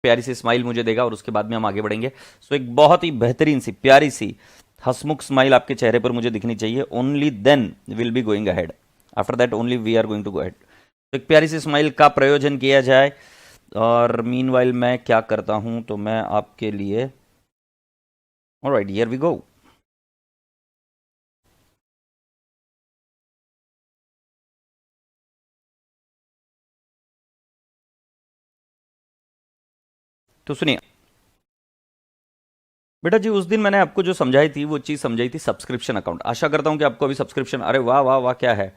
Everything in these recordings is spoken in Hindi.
प्यारी सी स्माइल मुझे देगा और उसके बाद में हम आगे बढ़ेंगे। सो एक बहुत ही बेहतरीन सी प्यारी सी हसमुख स्माइल आपके चेहरे पर मुझे दिखनी चाहिए, only then will be going ahead, after that only we are going to go ahead. तो एक प्यारी सी स्माइल का प्रयोजन किया जाए। और मीनवाइल मैं क्या करता हूं, तो मैं आपके लिए, ऑलराइट हियर वी गो। तो सुनिए बेटा जी, उस दिन मैंने आपको जो समझाई थी वो चीज समझाई थी सब्सक्रिप्शन अकाउंट। आशा करता हूं कि आपको अभी सब्सक्रिप्शन, अरे वाह वाह वाह क्या है।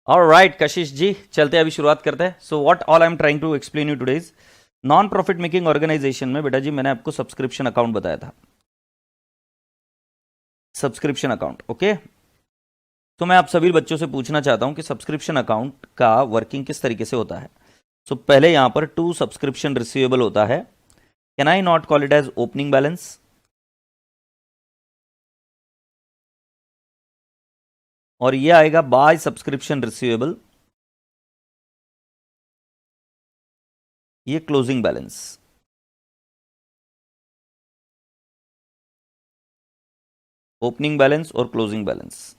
ऑलराइट कशिश जी, चलते हैं अभी शुरुआत करते हैं। So what all I am trying to explain you today is, non profit making organisation में बेटा जी मैंने आपको सब्सक्रिप्शन अकाउंट बताया था, सब्सक्रिप्शन अकाउंट। ओके, तो मैं आप सभी बच्चों से पूछना चाहता हूं कि सब्सक्रिप्शन अकाउंट का वर्किंग किस तरीके से होता है। सो पहले यहां पर टू सब्सक्रिप्शन रिसीवेबल होता है, can I not call it as opening balance. और ये आएगा बाय सब्सक्रिप्शन रिसीवेबल, ये क्लोजिंग बैलेंस। ओपनिंग बैलेंस और क्लोजिंग बैलेंस।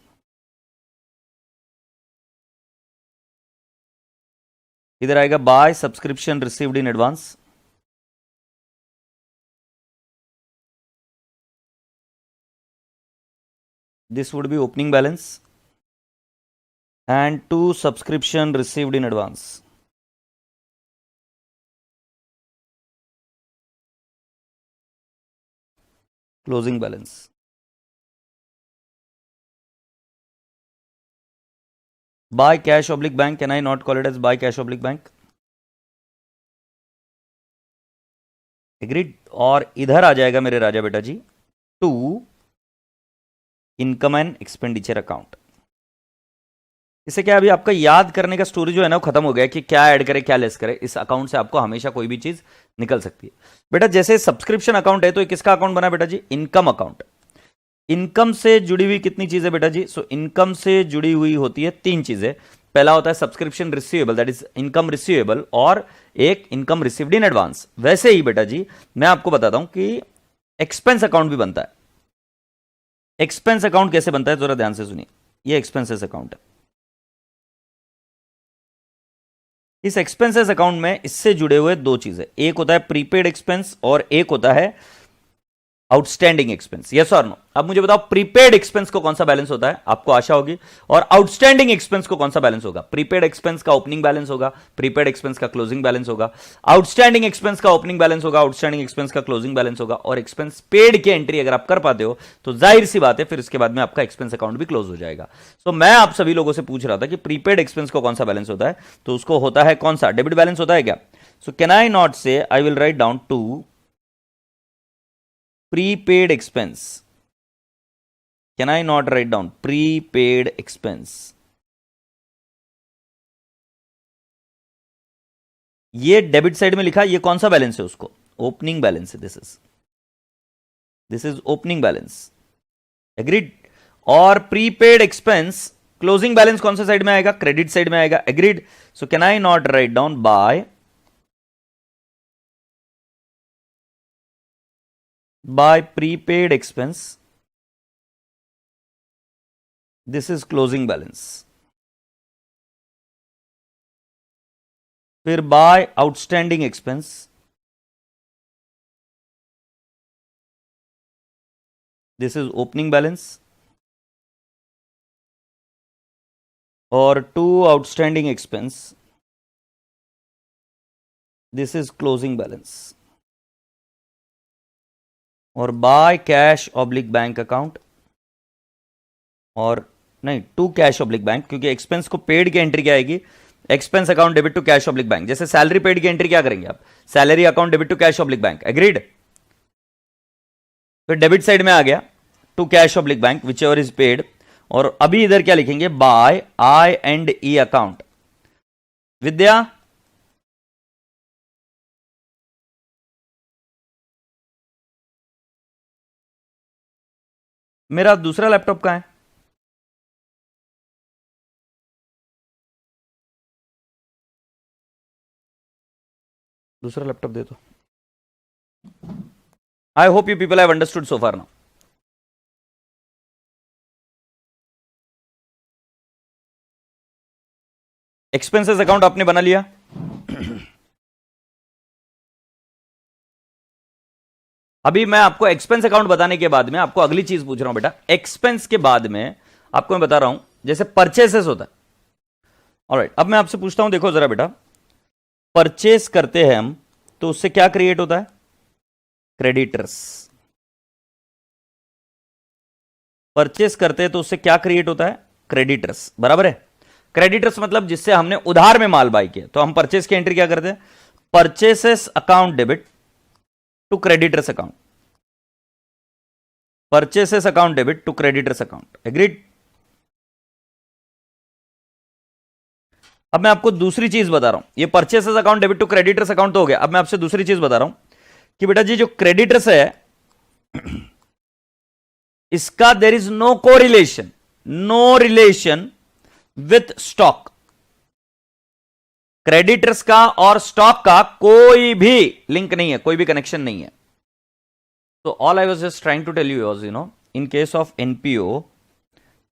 इधर आएगा by subscription received in advance, this would be opening balance, and two subscription received in advance, closing balance. Buy cash oblique bank, can I not call it as buy cash oblique bank? Agreed. और इधर आ जाएगा मेरे राजा बेटा जी to income and expenditure account. इससे क्या, अभी आपका याद करने का स्टोरी जो है ना वो खत्म हो गया कि क्या ऐड करे क्या लेस करे। इस अकाउंट से आपको हमेशा कोई भी चीज निकल सकती है। बेटा जैसे सब्सक्रिप्शन अकाउंट है तो ये किसका अकाउंट बना बेटा जी, इनकम अकाउंट। इनकम से जुड़ी हुई कितनी चीजें बेटा जी, सो इनकम से जुड़ी हुई होती है तीन चीजें। पहला होता है subscription receivable, that is income receivable, और एक इनकम रिसीव्ड इन एडवांस। वैसे ही बेटा जी मैं आपको बताता हूं कि एक्सपेंस अकाउंट भी बनता है। एक्सपेंस अकाउंट कैसे बनता है जरा ध्यान से सुनिए, ये एक्सपेंसेस अकाउंट है। इस एक्सपेंसेस अकाउंट में इससे जुड़े हुए दो चीजें, एक होता है प्रीपेड एक्सपेंस और एक होता है आउटस्टैंडिंग एक्सपेंस। यस और नो। अब मुझे बताओ प्रीपेड एक्सपेंस को कौन सा बैलेंस होता है, आपको आशा होगी, और आउटस्टैंडिंग एक्सपेंस को कौन सा बैलेंस होगा। प्रीपेड एक्सपेंस का ओपनिंग बैलेंस होगा, प्रीपेड एक्सपेंस का क्लोजिंग बैलेंस होगा, आउटस्टैंडिंग एक्सपेंस का ओपनिंग बैलेंस होगा, आउटस्टैंडिंग एक्सपेंस का क्लोजिंग बैलेंस होगा। और एक्सपेंस पेड की एंट्री अगर आप कर पाते हो तो जाहिर सी बात है फिर इसके बाद में आपका एक्सपेंस अकाउंट भी क्लोज हो जाएगा। सो मैं आप सभी लोगों से पूछ रहा था कि प्रीपेड एक्सपेंस को कौन सा बैलेंस होता है, तो उसको होता है कौन सा, डेबिट बैलेंस होता है क्या। सो can I not say, I will write down to prepaid expense, can I not write down prepaid expense। ये डेबिट साइड में लिखा, ये कौन सा बैलेंस है, उसको ओपनिंग बैलेंस है। This is opening balance. Agreed. और प्रीपेड एक्सपेंस क्लोजिंग बैलेंस कौन सा साइड में आएगा, क्रेडिट साइड में आएगा। Agreed. So can I not write down by prepaid expense, this is closing balance. फिर by outstanding expense, this is opening balance. और to outstanding expense, this is closing balance. और by cash oblique bank account, और नहीं टू कैश ऑब्लिक बैंक, क्योंकि एक्सपेंस को पेड की एंट्री क्या आएगी, expense account debit to cash oblique bank. जैसे सैलरी पेड की एंट्री क्या करेंगे आप, salary account debit to cash oblique bank. Agreed. तो डेबिट साइड में आ गया to cash oblique bank whichever is paid. और अभी इधर क्या लिखेंगे, by I and E account. Vidya मेरा दूसरा लैपटॉप कहां है? दूसरा लैपटॉप दे दो। आई hope you people have understood so far now. Expenses account आपने बना लिया। अभी मैं आपको एक्सपेंस अकाउंट बताने के बाद में आपको अगली चीज पूछ रहा हूं बेटा। एक्सपेंस के बाद में आपको मैं बता रहा हूं जैसे परचेसेस होता है। ऑलराइट, अब मैं आपसे पूछता हूं, देखो जरा बेटा, परचेस करते हैं हम तो उससे क्या क्रिएट होता है? क्रेडिटर्स। परचेस करते हैं तो उससे क्या क्रिएट होता है? क्रेडिटर्स, बराबर है। क्रेडिटर्स मतलब जिससे हमने उधार में माल बाय किया, तो हम परचेस की एंट्री क्या करते हैं? Purchases account debit to creditors account. Purchases account debit to creditors account, agreed? अब मैं आपको दूसरी चीज बता रहा हूं। ये purchases account debit to creditors account तो हो गया। अब मैं आपसे दूसरी चीज बता रहा हूं कि बेटा जी जो क्रेडिटर्स है इसका there is no correlation, no relation with stock. Creditors का और स्टॉक का कोई भी लिंक नहीं है, कोई भी कनेक्शन नहीं है। तो all I was just trying to tell you was, you know, in case of NPO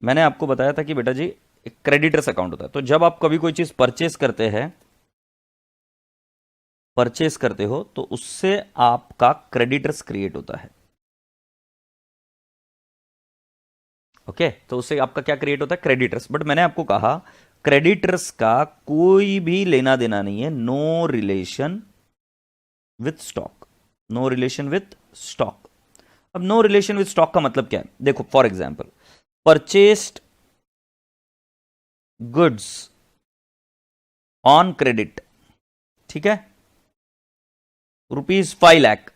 मैंने आपको बताया था कि बेटा जी एक क्रेडिटर्स अकाउंट होता है। तो जब आप कभी कोई चीज परचेस करते हैं, परचेस करते हो तो उससे आपका क्रेडिटर्स क्रिएट होता है। ओके, तो उससे आपका क्या क्रिएट होता है? क्रेडिटर्स। बट मैंने आपको कहा क्रेडिटर्स का कोई भी लेना देना नहीं है, no relation with stock, no relation with stock. अब नो रिलेशन विथ स्टॉक का मतलब क्या है? देखो for example, purchased goods on credit, ठीक है, ₹5 लाख,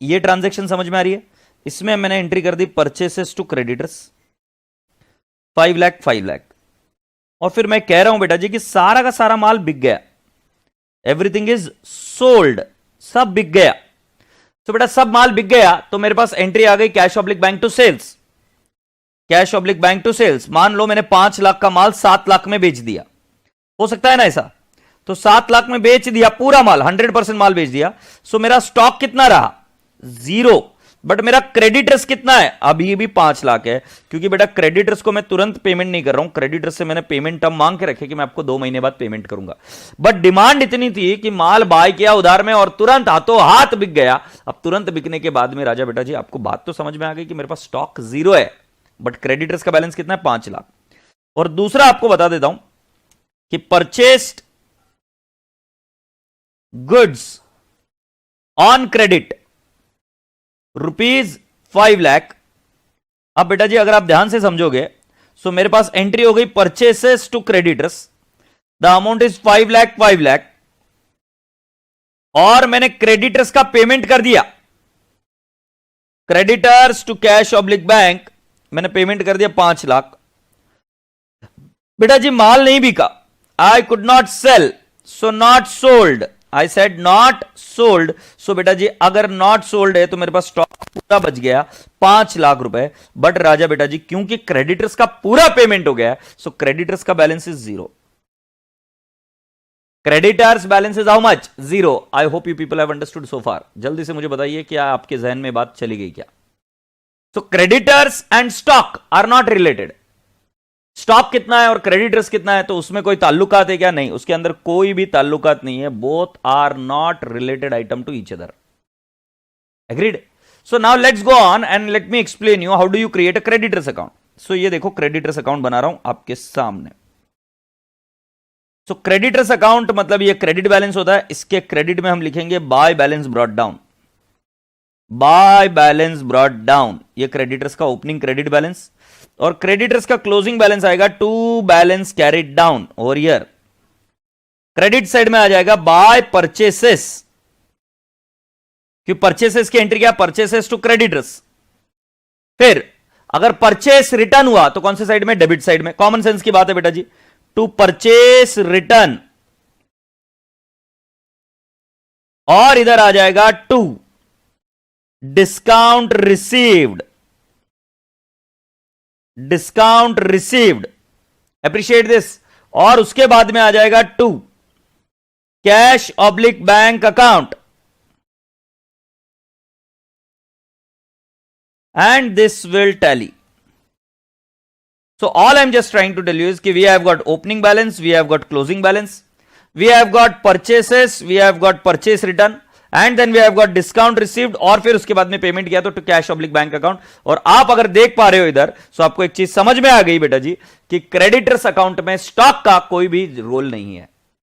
ये ट्रांजैक्शन समझ में आ रही है? इसमें मैंने एंट्री कर दी purchases to creditors 5 lakh 5 lakh, और फिर मैं कह रहा हूं बेटा जी कि सारा का सारा माल बिक गया, एवरीथिंग इज सोल्ड, सब बिक गया। तो बेटा सब माल बिक गया तो मेरे पास एंट्री आ गई cash oblique bank to sales. Cash oblique bank to sales, मान लो मैंने 5 लाख का माल 7 लाख में बेच दिया, हो सकता है ना ऐसा? तो 7 लाख में बेच दिया पूरा माल, 100% माल बेच दिया। सो मेरा स्टॉक कितना रहा? 0। बट मेरा क्रेडिटर्स कितना है? अभी भी 5 लाख है, क्योंकि बेटा क्रेडिटर्स को मैं तुरंत पेमेंट नहीं कर रहा हूं। क्रेडिटर्स से मैंने पेमेंट टर्म मांग के रखे कि मैं आपको 2 महीने बाद पेमेंट करूंगा। बट डिमांड इतनी थी कि माल बाय किया उधार में और तुरंत हाथों हाथ बिक गया। अब तुरंत बिकने के बाद में राजा बेटा जी आपको बात तो समझ में आ गई कि मेरे पास स्टॉक 0 है, बट क्रेडिटर्स का बैलेंस कितना है? 5 लाख। और दूसरा आपको बता देता हूं कि purchased goods on credit ₹5 lakh. अब बेटा जी अगर आप ध्यान से समझोगे, सो मेरे पास एंट्री हो गई purchases to creditors, the amount is 5 lakh 5 lakh, और मैंने क्रेडिटर्स का पेमेंट कर दिया। Creditors to cash oblique bank मैंने पेमेंट कर दिया 5 लाख। बेटा जी माल नहीं बिका, I could not sell, so not sold. I said not sold. So बेटा जी अगर नॉट सोल्ड है तो मेरे पास स्टॉक पूरा बच गया 5 लाख रुपए। बट राजा बेटा जी क्योंकि क्रेडिटर्स का पूरा पेमेंट हो गया, सो क्रेडिटर्स का balance is 0। Creditors balance is how much? 0। I hope you people have understood so far. जल्दी से मुझे बताइए क्या आपके जहन में बात चली गई क्या? So creditors and stock are not related. Stock कितना है और क्रेडिटर्स कितना है तो उसमें कोई ताल्लुकात है क्या? नहीं, उसके अंदर कोई भी ताल्लुकात नहीं है। Both are not related item to each other, agreed? So now let's go on and let me explain you how do you create a creditors account. So ये देखो क्रेडिटर्स अकाउंट बना रहा हूं आपके सामने। सो क्रेडिटर्स अकाउंट मतलब ये क्रेडिट बैलेंस होता है। इसके क्रेडिट में हम लिखेंगे by balance brought down, by balance brought down, ये क्रेडिटर्स का ओपनिंग क्रेडिट बैलेंस, और क्रेडिटर्स का क्लोजिंग बैलेंस आएगा to balance carried down over year. Credit side में आ जाएगा बाय परचेसेस, कि परचेसेस की एंट्री क्या? Purchases to creditors. फिर अगर परचेस रिटर्न हुआ तो कौन से साइड में? डेबिट साइड में। कॉमन सेंस की बात है बेटा जी, टू परचेस रिटर्न, और इधर आ जाएगा to discount received. Discount received, appreciate this, और उसके बाद में आ जाएगा 2 cash oblique bank account, and this will tally. So all I'm just trying to tell you is कि we have got opening balance, we have got closing balance, we have got purchases, we have got purchase return, and then we have got discount received, और फिर उसके बाद में पेमेंट किया तो कैश ऑब्लिक बैंक अकाउंट. और आप अगर देख पा रहे हो इधर, सो आपको एक चीज समझ में आ गई बेटा जी कि क्रेडिटर्स अकाउंट में स्टॉक का कोई भी रोल नहीं है,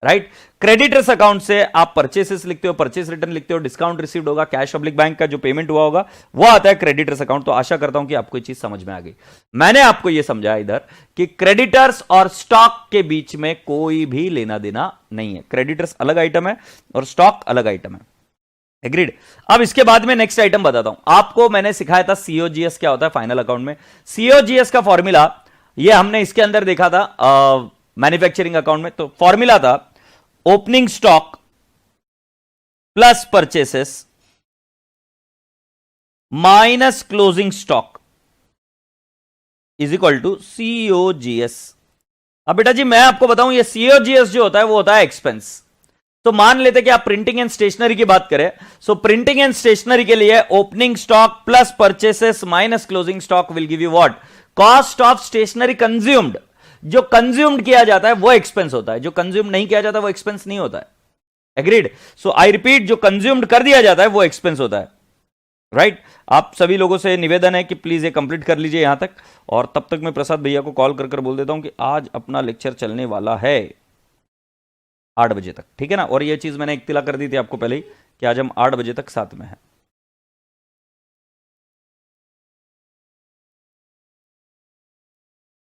राइट. क्रेडिटर्स अकाउंट से आप परचेसेस लिखते हो, परचेस रिटर्न लिखते हो, डिस्काउंट रिसीव्ड होगा, कैश ऑब्लिक बैंक का जो पेमेंट हुआ होगा वो आता है क्रेडिटर्स अकाउंट. तो आशा करता हूं कि आपको ये चीज समझ में आ गई. मैंने आपको ये समझाया इधर कि क्रेडिटर्स और स्टॉक के बीच में कोई भी लेना देना नहीं है. क्रेडिटर्स अलग आइटम है और स्टॉक अलग आइटम है. एग्रीड. अब इसके बाद में नेक्स्ट आइटम बताता हूं आपको. मैंने सिखाया था सीओजीएस क्या होता है फाइनल अकाउंट में. सीओजीएस का फॉर्मूला ये हमने इसके अंदर देखा था मैन्युफैक्चरिंग अकाउंट में. तो फॉर्मूला था opening stock plus purchases minus closing stock is equal to COGS. अब बेटा जी मैं आपको बताऊं ये सीओजीएस जो होता है वो होता है एक्सपेंस. तो मान लेते कि आप प्रिंटिंग एंड स्टेशनरी की बात करें. सो प्रिंटिंग एंड स्टेशनरी के लिए opening stock plus purchases minus closing stock will give you what, cost of stationery consumed. जो कंज्यूम्ड किया जाता है वो एक्सपेंस होता है, जो कंज्यूम नहीं किया जाता वो एक्सपेंस नहीं होता है. एग्रीड. सो आई रिपीट, जो कंज्यूम्ड कर दिया जाता है वो एक्सपेंस होता है, राइट. आप सभी लोगों से निवेदन है कि प्लीज ये कंप्लीट कर लीजिए यहां तक, और तब तक मैं प्रसाद भैया को कॉल कर बोल देता हूं कि आज अपना लेक्चर चलने वाला है 8 बजे तक, ठीक है ना. और ये चीज मैंने इत्तिला कर दी थी आपको पहले ही कि आज हम 8 बजे तक साथ में हैं.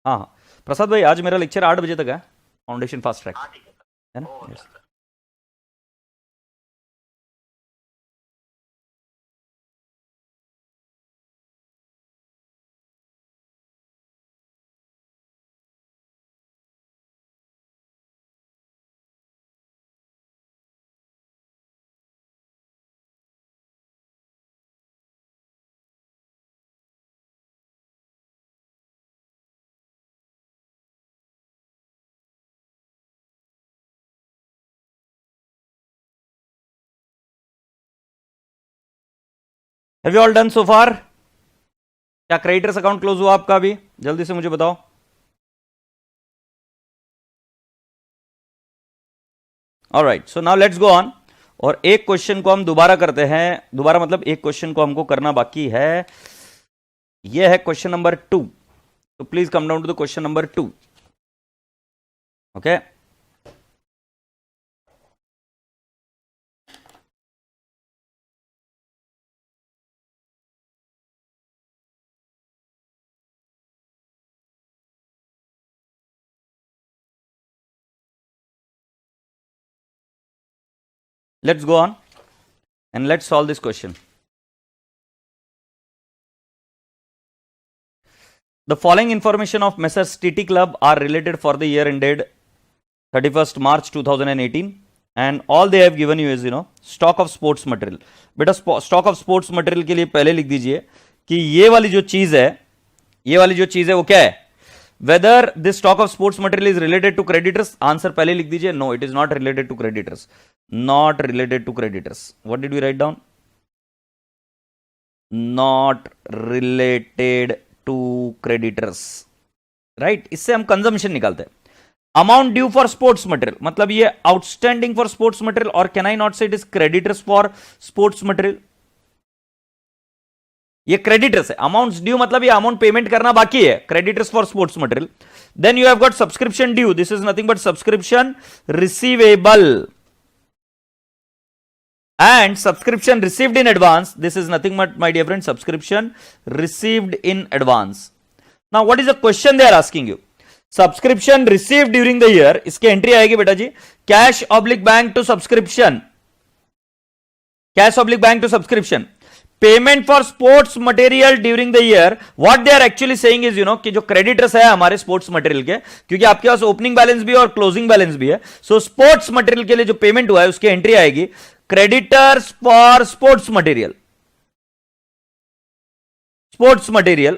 हाँ हाँ प्रसाद भाई, आज मेरा लेक्चर 8 बजे तक है, फाउंडेशन फास्ट ट्रैक, है ना. yes. Have you all done so far? क्या क्रेडिटर्स अकाउंट क्लोज हुआ आपका अभी? जल्दी से मुझे बताओ. Alright, so now let's go on. और एक क्वेश्चन को हम दोबारा करते हैं. दोबारा मतलब एक क्वेश्चन को हमको करना बाकी है. यह है क्वेश्चन नंबर 2. तो please come down to the question number 2. Okay. Let's go on and let's solve this question. The following information of Messrs TT Club are related for the year ended 31st March 2018, and all they have given you is stock of sports material. बेटा stock of sports material के लिए पहले लिख दीजिए कि ये वाली जो चीज है वो क्या है. Whether this stock of sports material is related to creditors, answer पहले लिख दीजिए. No, it is not related to creditors. Not related to creditors. What did we write down? Not related to creditors. Right? इससे हम कंजम्पशन निकालते हैं. Amount due for sports material, मतलब ये आउटस्टैंडिंग फॉर स्पोर्ट्स मटेरियल, और can I not say it is creditors for sports material. ये क्रेडिटर्स है. अमाउंट्स ड्यू मतलब ये अमाउंट पेमेंट करना बाकी है, creditors for sports material. Then you have got subscription due. This is nothing but subscription receivable. And subscription received in advance, this is nothing but, my dear friend, subscription received in advance. Now what is the question they are asking you? Subscription received during the year, इसके एंट्री आएगी बेटा जी cash oblique bank to subscription. Cash oblique bank to subscription. Payment for sports material during the year. What they are actually saying is कि जो क्रेडिटर्स है हमारे स्पोर्ट्स मटेरियल के, क्योंकि आपके पास ओपनिंग बैलेंस भी है और क्लोजिंग बैलेंस भी है. सो स्पोर्ट्स मटेरियल के लिए जो पेमेंट हुआ है उसकी एंट्री आएगी creditors for sports material. Sports material.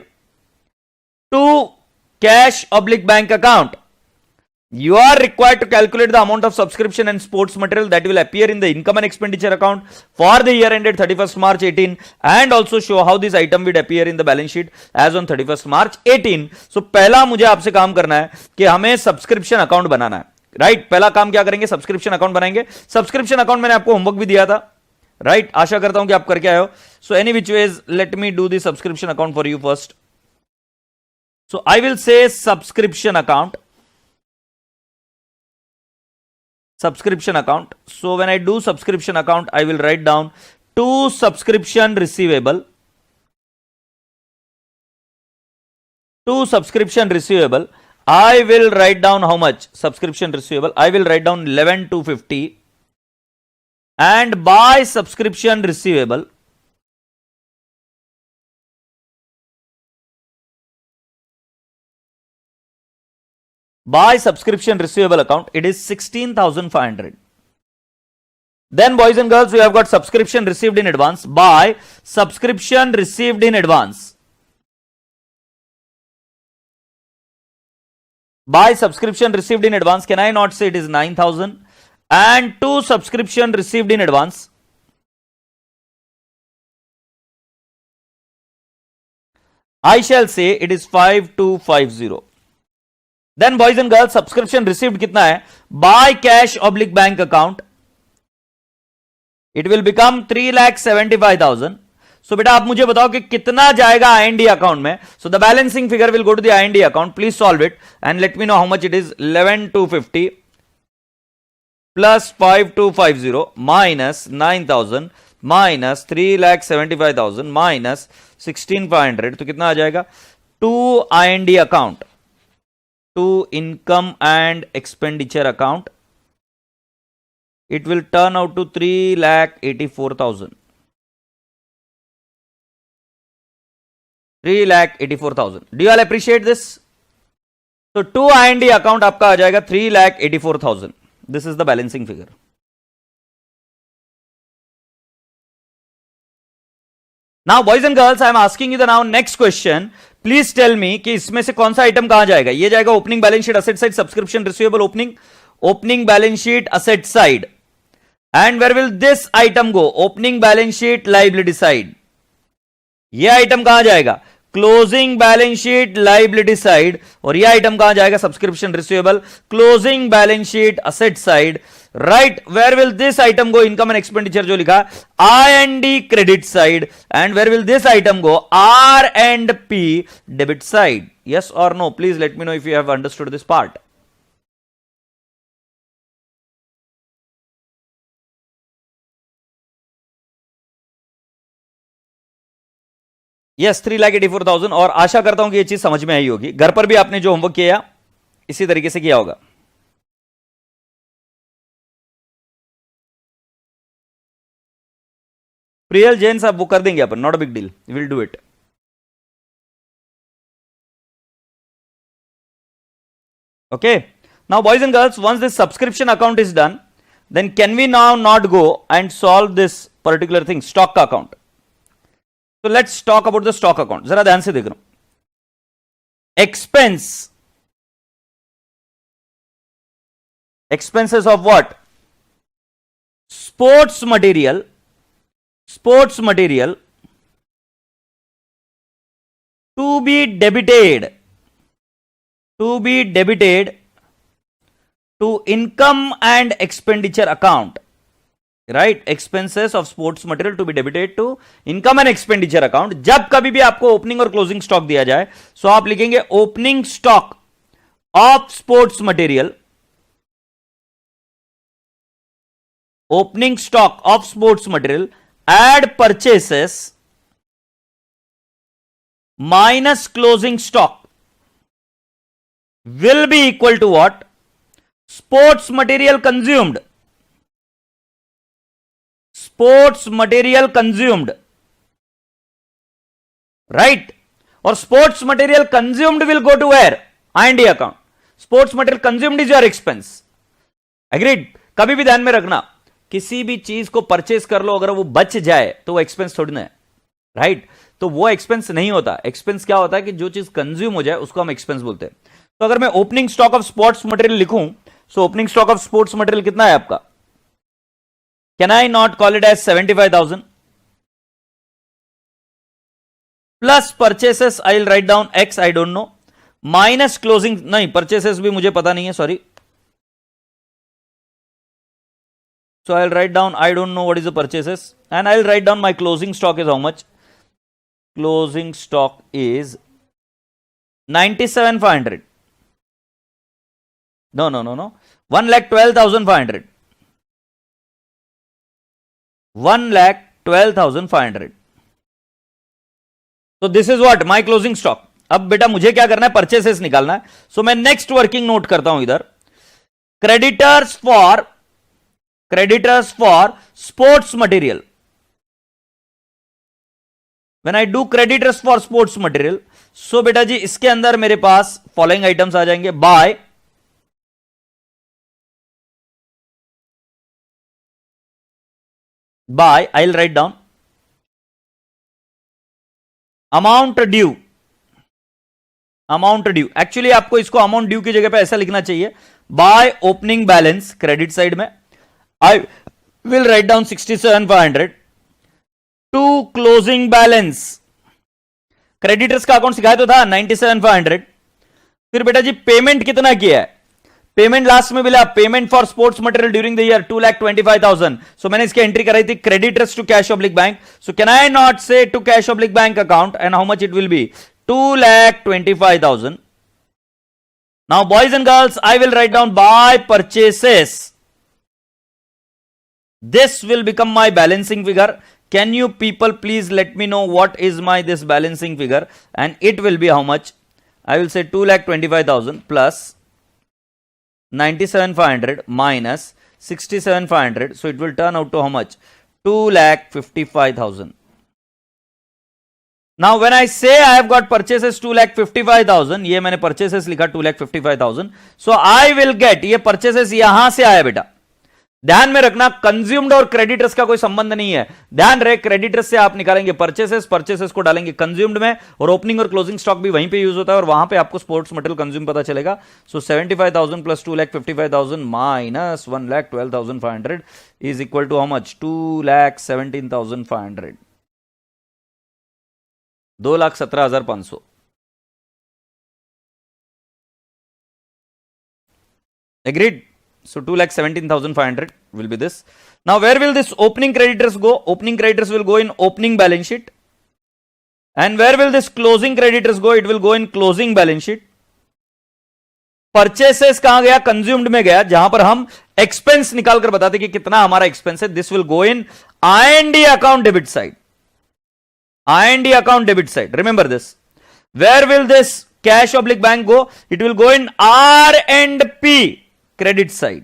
to cash oblique bank account, you are required to calculate the amount of subscription and sports material that will appear in the income and expenditure account for the year ended 31st March 18 and also show how this item will appear in the balance sheet as on 31st March 18. So पहला मुझे आपसे काम करना है कि हमें सब्सक्रिप्शन अकाउंट बनाना है, राइट? पहला काम क्या करेंगे? सब्सक्रिप्शन अकाउंट बनाएंगे. सब्सक्रिप्शन अकाउंट मैंने आपको होमवर्क भी दिया था, राइट? आशा करता हूं कि आप करके आए हो. So any which ways let me do the subscription account for you first. So I will से subscription account. Subscription account. So when I do subscription account, I will write down to subscription receivable. To subscription receivable, I will write down how much? Subscription receivable, I will write down 11,250. And by subscription receivable, by subscription receivable account, it is 16,500. Then boys and girls, we have got subscription received in advance. By subscription received in advance, by subscription received in advance, can I not say it is 9,000? And to subscription received in advance, I shall say it is 5250. Then boys and girls, subscription received कितना है? By cash oblique bank account, it will become 3,75,000. So बेटा आप मुझे बताओ कि कितना जाएगा IND अकाउंट में. So the balancing figure will go to the IND account. Please solve it and let me know how much it is. 11,250 plus 5250 minus 9,000 minus 3,75,000 minus 16,500. तो कितना आ जाएगा? To IND account, to income and expenditure account, it will turn out to 3,84,000. 3,84,000. Do you all appreciate this? So to IND account आपका आ जाएगा 3,84,000. This is the balancing figure. Now boys and girls, I am asking you the now next question. Please tell me कि इसमें से कौन सा आइटम कहां जाएगा? ये जाएगा opening balance sheet asset side, subscription receivable opening balance sheet asset side. And where will this item go? Opening balance sheet liability side. ये आइटम कहां जाएगा? Closing balance sheet liability side. और ये आइटम कहां जाएगा? Subscription receivable closing balance sheet asset side, right? Where will this item go? Income and expenditure जो लिखा IND credit side. And where will this item go? R&P debit side. Yes और no? Please let me know if you have understood this part. Yes, 3,84,000. और आशा करता हूं कि यह चीज समझ में आई होगी. घर पर भी आपने जो होमवर्क किया इसी तरीके से किया होगा. प्रियल जैन साहब वो कर देंगे अपन, not a big deal, will do it. Okay, now boys and girls, once this subscription account is done, then can we now not go and solve this particular thing, stock account? So let's talk about the stock account. जरा ध्यान से देख रहा हूं. expenses of what? Sports material to be debited to income and expenditure account, right? Expenses of sports material to be debited to income and expenditure account. जब कभी भी आपको ओपनिंग और क्लोजिंग स्टॉक दिया जाए, सो आप लिखेंगे opening stock of sports material, opening stock of sports material, add purchases minus closing stock will be equal to what? Sports material consumed. Right? Or sports material consumed will go to where? IND account. Sports material consumed is your expense. Agreed? कभी भी ध्यान में रखना, किसी भी चीज को परचेस कर लो, अगर वो बच जाए तो वो एक्सपेंस थोड़ी ना है, राइट? तो वो एक्सपेंस नहीं होता। एक्सपेंस क्या होता है कि जो चीज कंज्यूम हो जाए उसको हम एक्सपेंस बोलते हैं। तो अगर मैं opening stock of sports material लिखूं, so opening stock of sports material कितना है आपका? Can I not call it as 75,000 plus purchases, I will write down X, I don't know, minus closing, नहीं परचेसेस भी मुझे पता नहीं है, sorry, so I'll write down, I don't know what is the purchases, and I'll write down my closing stock is how much. Closing stock is 97,500. No, 1,12,500. 1,12,500. तो this is what my closing stock. अब बेटा मुझे क्या करना है, परचेसेस निकालना है। सो मैं नेक्स्ट वर्किंग नोट करता हूं इधर, creditors for sports material. When I do creditors for sports material, so बेटा जी इसके अंदर मेरे पास फॉलोइंग आइटम्स आ जाएंगे। By I will write down amount due. Actually आपको इसको अमाउंट ड्यू की जगह पे ऐसा लिखना चाहिए, by opening balance credit side में I will write down 67,500 to closing balance. Creditors का अकाउंट सिखाया तो था 97,500। फिर बेटा जी पेमेंट कितना किया है, पेमेंट लास्ट में मिला, payment for sports material during the year 2,25,000। So मैंने इसकी एंट्री कराई थी creditors to cash oblique bank. So can I not say to cash oblique bank account and how much it will be, 2,25,000. Now boys and girls, I will write down by purchases. This will become my balancing figure. Can you people please let me know what is my this balancing figure, and it will be how much? I will say 2,25,000 plus 97,500 minus 67,500. So it will turn out to how much? 2,55,000. Now when I say I have got purchases 2,55,000, ये मैंने purchases लिखा 2,55,000. So I will get, ये purchases यहां से आया बेटा, ध्यान में रखना कंज्यूम्ड और क्रेडिटर्स का कोई संबंध नहीं है। ध्यान रहे क्रेडिटर्स से आप निकालेंगे परचेसेस को डालेंगे कंज्यूम्ड में, और ओपनिंग और क्लोजिंग स्टॉक भी वहीं पे यूज होता है, और वहां पे आपको स्पोर्ट्स मटेरियल कंज्यूम पता चलेगा। So 75,000 plus 2,55,000 minus 1,12,500 is equal to how much, 2,17,500, 2,17,500। Agreed? So 2,17,500 will be this. Now where will this opening creditors go? Opening creditors will go in opening balance sheet. And where will this closing creditors go? It will go in closing balance sheet. Purchases कहां गया? Consumed में गया, जहां पर हम expense निकाल कर बताते कि कितना हमारा expense है. This will go in I&D account debit side. I&D account debit side. Remember this. Where will this cash oblique bank go? It will go in R&P credit side.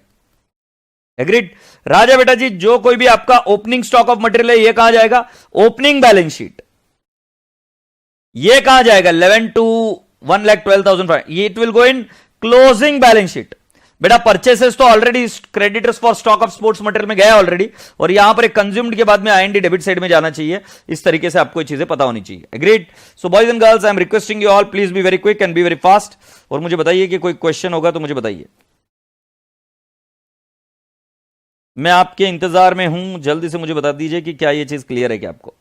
Agreed? राजा बेटा जी जो कोई भी आपका ओपनिंग स्टॉक ऑफ मटेरियल है ये कहां जाएगा? Opening balance sheet. ये कहां जाएगा? 11 to 1,12,500, ये it will go in closing balance sheet. बेटा परचेसेस तो already creditors for stock of sports material में गया ऑलरेडी, और यहां पर एक कंज्यूम्ड के बाद में I&D डेबिट साइड में जाना चाहिए। इस तरीके से आपको ये चीजें पता होनी चाहिए। Agreed? So boys and girls, I am requesting you all, please be very quick and be very fast, और मुझे बताइए कि कोई क्वेश्चन होगा तो मुझे बताइए, मैं आपके इंतजार में हूं। जल्दी से मुझे बता दीजिए कि क्या ये चीज क्लियर है क्या आपको।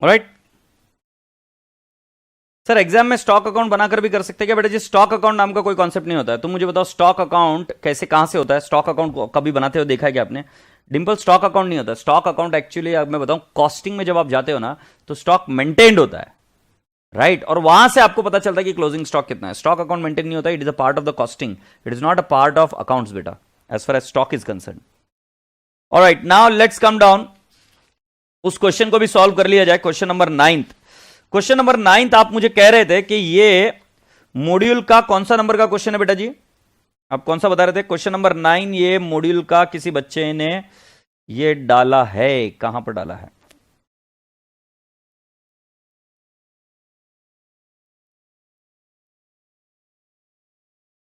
राइट सर, एग्जाम में स्टॉक अकाउंट बनाकर भी कर सकते हैं क्या? बेटा जी, स्टॉक अकाउंट नाम का कोई कॉन्सेप्ट नहीं होता है। तुम मुझे बताओ स्टॉक अकाउंट कैसे, कहां से होता है? स्टॉक अकाउंट कभी बनाते हो देखा है क्या आपने? डिंपल, स्टॉक अकाउंट नहीं होता। स्टॉक अकाउंट एक्चुअली अब मैं बताऊं, कॉस्टिंग में जब आप जाते हो ना तो स्टॉक मेंटेन्ड होता है, राइट और वहां से आपको पता चलता है कि क्लोजिंग स्टॉक कितना है। स्टॉक अकाउंट मेंटेन नहीं होता, it is a part of the costing, it is not a part of accounts बेटा, as far as stock is concern. Alright, now let's come down, उस क्वेश्चन को भी सॉल्व कर लिया जाए। क्वेश्चन नंबर 9, क्वेश्चन नंबर 9 आप मुझे कह रहे थे कि ये मॉड्यूल का कौन सा नंबर का क्वेश्चन है बेटा जी? आप कौन सा बता रहे थे? क्वेश्चन नंबर 9 ये मॉड्यूल का किसी बच्चे ने ये डाला है, कहां पर डाला है?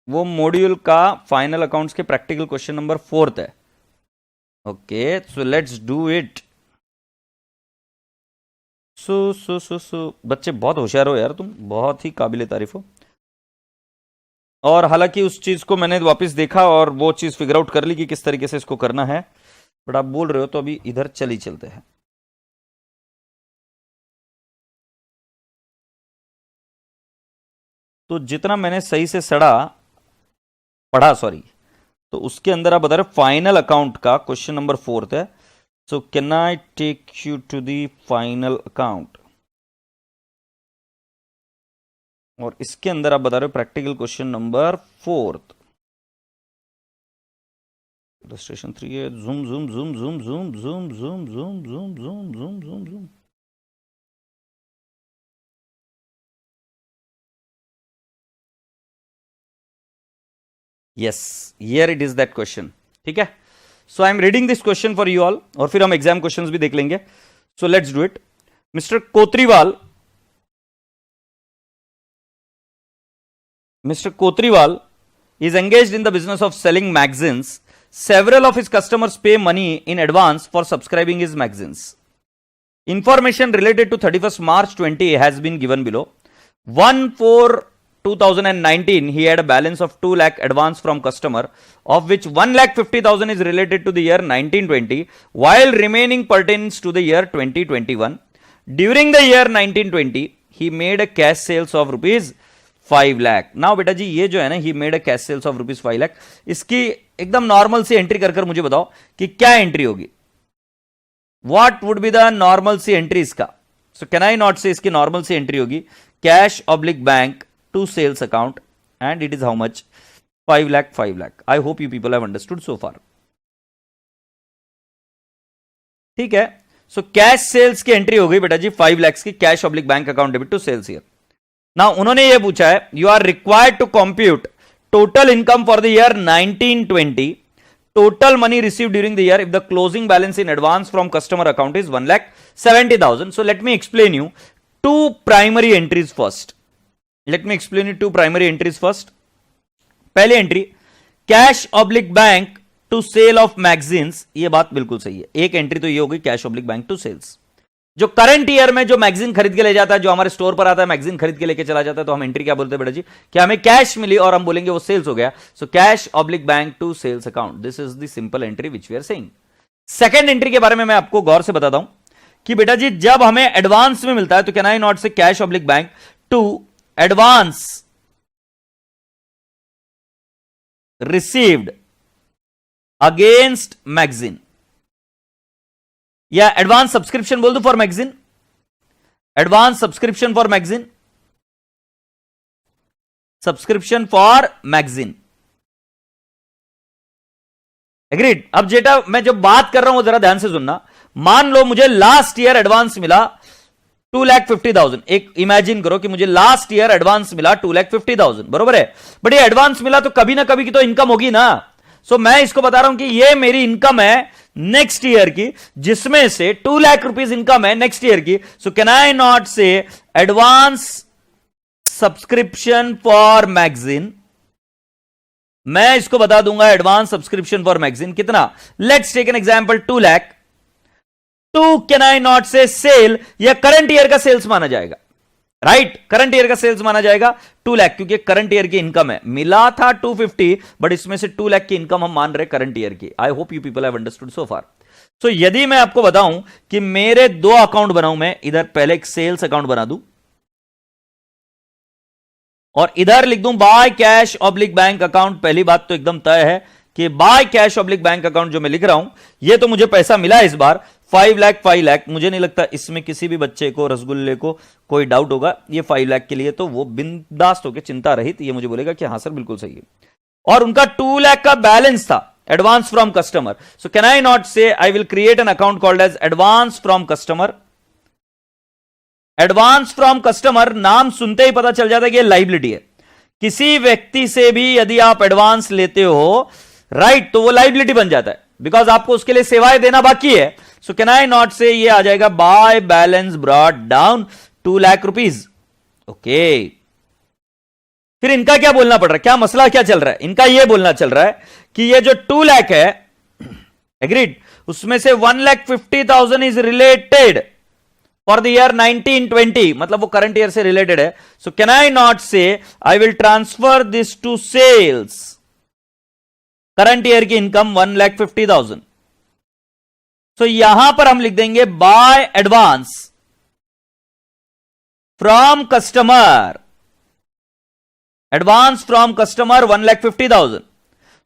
वो मॉड्यूल का फाइनल अकाउंट्स के प्रैक्टिकल क्वेश्चन नंबर 4 है। Okay, so let's do it. सो बच्चे बहुत होशियार हो यार, तुम बहुत ही काबिले तारीफ हो। और हालांकि उस चीज को मैंने वापस देखा और वो चीज फिगर आउट कर ली कि किस तरीके से इसको करना है, बट आप बोल रहे हो तो अभी इधर चल ही चलते हैं। तो जितना मैंने सही से पढ़ा सॉरी, तो उसके अंदर आप बता रहे फाइनल अकाउंट का क्वेश्चन नंबर 4 है। So can I take you to the final account, और इसके अंदर आप बता रहे हो प्रैक्टिकल क्वेश्चन नंबर 4। इलस्ट्रेशन 3 है। Zoom zoom zoom zoom zoom zoom zoom zoom zoom zoom zoom zoom zoom. Yes, here it is that question. ठीक है, so I am reading this question for you all, और फिर हम एग्जाम क्वेश्चंस भी देख लेंगे। So let's do it. Mister Kotriwal, Mr. Kotriwal is engaged in the business of selling magazines. Several of his customers pay money in advance for subscribing his magazines. Information related to 31st March 20 has been given below. 1/4/2019 he had a balance of 2 lakh advance from customer, of which 1,50,000 is related to the year 1920, while remaining pertains to the year 2021. During the year 1920 he made a cash sales of rupees 5 lakh. Now बेटा जी, ये जो है ना, he made a cash sales of rupees 5 lakh, इसकी एकदम नॉर्मल सी एंट्री कर मुझे बताओ कि क्या एंट्री होगी? What would be the normal C entry इसका? So can I not say इसकी नॉर्मल सी एंट्री होगी cash oblique bank to sales account, and it is how much? 5 lakh 5 lakh. I hope you people have understood so far. ठीक है, सो कैश सेल्स की एंट्री हो गई बेटा जी 5 लाख की, cash oblique bank account debit to sales year. Now उन्होंने ये पूछा है, you are required to compute total income for the year 1920, total money received during the year if the closing balance in advance from customer account is 1,70,000। So let me explain you two primary entries first. Let me explain you two primary entries first. पहली entry, cash oblique bank to sale of magazines, ये बात बिल्कुल सही है। एक एंट्री तो ये होगी cash oblique bank to sales. जो करंट ईयर में जो मैगजीन खरीद के ले जाता है, जो हमारे स्टोर पर आता है मैगजीन खरीद के लेके चला जाता है, तो हम एंट्री क्या बोलते हैं बेटा जी? कि हमें कैश मिली और हम बोलेंगे वो सेल्स हो गया। So cash oblique bank to sales account, this is the simple entry which we are saying. Second entry के बारे में मैं आपको गौर से बताता हूं कि बेटा जी, जब हमें एडवांस में मिलता है तो can I not say cash oblique bank to advance received against magazine, या एडवांस सब्सक्रिप्शन बोल दो for magazine, advance subscription for magazine, subscription for magazine. Agreed? अब जेटा मैं जो बात कर रहा हूं जरा ध्यान से सुनना। मान लो मुझे लास्ट ईयर एडवांस मिला 2,50,000। एक इमेजिन करो कि मुझे लास्ट ईयर एडवांस मिला 2,50,000, बरोबर है? बट ये एडवांस मिला तो कभी ना कभी की तो इनकम होगी ना। सो मैं इसको बता रहा हूं कि ये मेरी इनकम है नेक्स्ट ईयर की, जिसमें से 2 लाख रुपीज इनकम है नेक्स्ट ईयर की। So can I not say advance subscription for magazine? मैं इसको बता दूंगा एडवांस सब्सक्रिप्शन फॉर मैगजीन कितना? Let's take an example 2 lakh. 2 can I not say sale, या करंट ईयर का सेल्स माना जाएगा, राइट? करंट ईयर का सेल्स माना जाएगा 2 लाख, क्योंकि करंट ईयर की इनकम है। मिला था 250, बट इसमें से 2 लाख की इनकम हम मान रहे करंट ईयर की। I hope you people have understood so far. So यदि मैं आपको बताऊं कि मेरे दो अकाउंट बनाऊं, मैं इधर पहले एक सेल्स अकाउंट बना दूं और इधर लिख दूं bye cash oblique bank account. पहली बात तो एकदम तय है कि bye cash oblique bank account जो मैं लिख रहा हूं, ये तो मुझे पैसा मिला इस बार 5 लाख 5 लाख। मुझे नहीं लगता इसमें किसी भी बच्चे को, रसगुल्ले को कोई डाउट होगा। ये 5 लाख के लिए तो वो बिंदास्त होकर चिंता रहित ये मुझे बोलेगा कि हां सर बिल्कुल सही है। और उनका 2 लाख का बैलेंस था advance from customer. So can I not say I will create an account called as advance from customer. Advance from customer नाम सुनते ही पता चल जाता है कि लाइबिलिटी है। किसी व्यक्ति से भी यदि आप एडवांस लेते हो, राइट, तो वो लाइबिलिटी बन जाता है, बिकॉज आपको उसके लिए सेवाएं देना बाकी है। सो कैन आई नॉट से ये आ जाएगा bye balance brought down 2 lakh rupees. Okay, फिर इनका क्या बोलना पड़ रहा है, क्या मसला क्या चल रहा है? इनका ये बोलना चल रहा है कि ये जो 2 लाख है, एग्रीड, उसमें से 1,50,000 is related for the year 1920, मतलब वो करंट ईयर से रिलेटेड है। So can I not say I will transfer this to sales. Current year की इनकम 1,50,000। सो यहां पर हम लिख देंगे by advance from customer, advance from customer 1,50,000।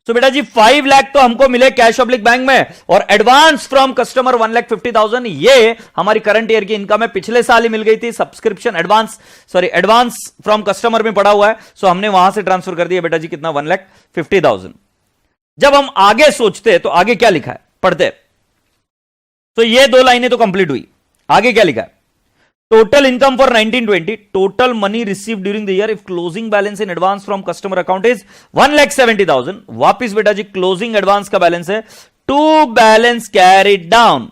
तो बेटा जी 5 लाख तो हमको मिले कैश ऑब्लिक बैंक में, और एडवांस फ्रॉम कस्टमर 1,50,000 ये हमारी करंट ईयर की इनकम है, पिछले साल ही मिल गई थी। सब्सक्रिप्शन एडवांस फ्रॉम कस्टमर में पड़ा हुआ है, सो हमने वहां से ट्रांसफर कर दिया बेटा जी कितना, 1,50,000। जब हम आगे सोचते तो आगे क्या लिखा है, पढ़ते। तो ये 2 लाइनें तो कंप्लीट हुई, आगे क्या लिखा है? Total income for 1920, total money receive during the year if closing balance in advance from customer account is 1,70,000। वापिस बेटा जी क्लोजिंग एडवांस का बैलेंस है, टू बैलेंस कैरिड डाउन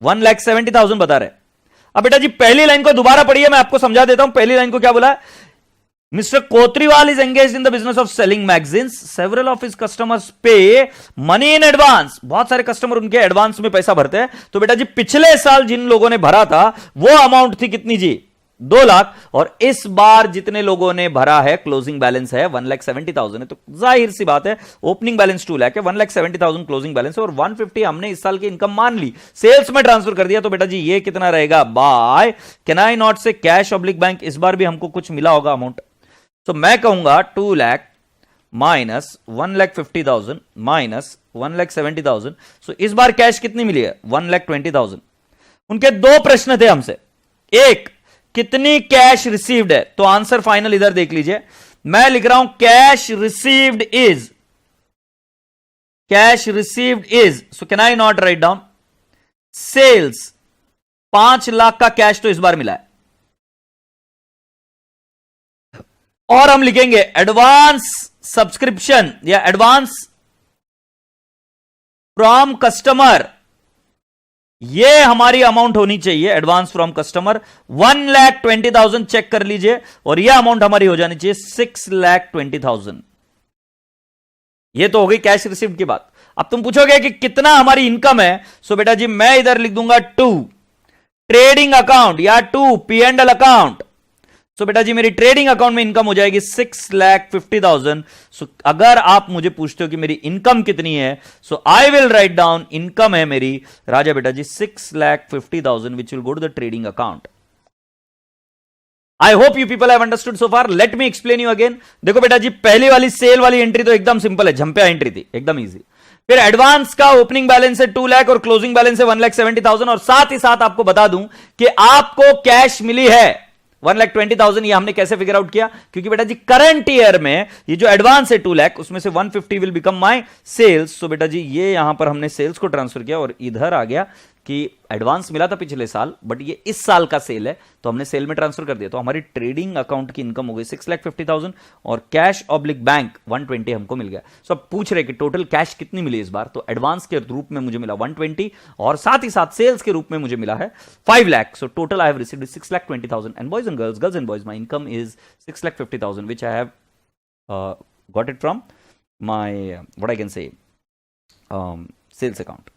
1,70,000 बता रहे। अब बेटा जी पहली लाइन को दोबारा पढ़िए, मैं आपको समझा देता हूं। पहली लाइन को क्या बोला? Mr. Kotriwal is engaged in the business of selling magazines. Several of his customers pay money in advance. बहुत सारे कस्टमर उनके एडवांस में पैसा भरते हैं। तो बेटा जी पिछले साल जिन लोगों ने भरा था वो अमाउंट थी कितनी जी? 2 लाख। और इस बार जितने लोगों ने भरा है, क्लोजिंग बैलेंस है 1,70,000 है। तो जाहिर सी बात है ओपनिंग बैलेंस 2 लाख है, 1,70,000 क्लोजिंग बैलेंस है, और 150 हमने इस साल की इनकम मान ली, सेल्स में ट्रांसफर कर दिया। तो बेटा जी ये कितना रहेगा? By can I not say cash oblique bank, इस बार भी हमको कुछ मिला होगा अमाउंट। तो मैं कहूंगा 2 लाख माइनस 1,50,000 माइनस 1,70,000। सो इस बार कैश कितनी मिली है? 1,20,000। उनके 2 प्रश्न थे हमसे, एक कितनी कैश रिसीव्ड है, तो आंसर फाइनल इधर देख लीजिए। मैं लिख रहा हूं cash received is, so can I not write down sales 5 lakh का कैश तो इस बार मिला है, और हम लिखेंगे एडवांस सब्सक्रिप्शन या एडवांस फ्रॉम कस्टमर, ये हमारी अमाउंट होनी चाहिए एडवांस फ्रॉम कस्टमर 1,20,000 चेक कर लीजिए, और यह अमाउंट हमारी हो जानी चाहिए 6,20,000। ये तो हो गई कैश रिसीव्ड की बात। अब तुम पूछोगे कि कितना हमारी इनकम है, सो बेटा जी मैं इधर लिख दूंगा 2 ट्रेडिंग अकाउंट या 2 P&L अकाउंट। सो बेटा जी मेरी ट्रेडिंग अकाउंट में इनकम हो जाएगी 6,50,000। सो अगर आप मुझे पूछते हो कि मेरी इनकम कितनी है, so I will write down income है मेरी राजा बेटा जी 6,50,000 which will go to the trading account. I hope you people have understood so far. Let me explain you again. देखो बेटा जी पहली वाली सेल वाली एंट्री तो एकदम सिंपल है, झंपिया एंट्री थी, एकदम इजी। फिर एडवांस का ओपनिंग बैलेंस है 2 लाख और क्लोजिंग बैलेंस है 1,70,000, और साथ ही साथ आपको बता दूं कि आपको कैश मिली है 1,20,000। ये हमने कैसे फिगर आउट किया? क्योंकि बेटा जी करंट ईयर में ये जो एडवांस है 2 लाख, उसमें से 150 विल बिकम माय सेल्स। सो बेटा जी ये यहां पर हमने सेल्स को ट्रांसफर किया, और इधर आ गया कि एडवांस मिला था पिछले साल, बट ये इस साल का सेल है तो हमने सेल में ट्रांसफर कर दिया। तो हमारी ट्रेडिंग अकाउंट की इनकम हो गई 6,50,000, और कैश ऑब्लिक बैंक 120 हमको मिल गया। सो अब पूछ रहे कि टोटल कैश कितनी मिली इस बार, तो एडवांस के रूप में मुझे मिला 120, और साथ ही साथ सेल्स के रूप में मुझे मिला है 5 lakh. So total I have received 6,20,000। And boys and girls and boys, my income is 6,50,000 which I have got it from my what I can say sales account.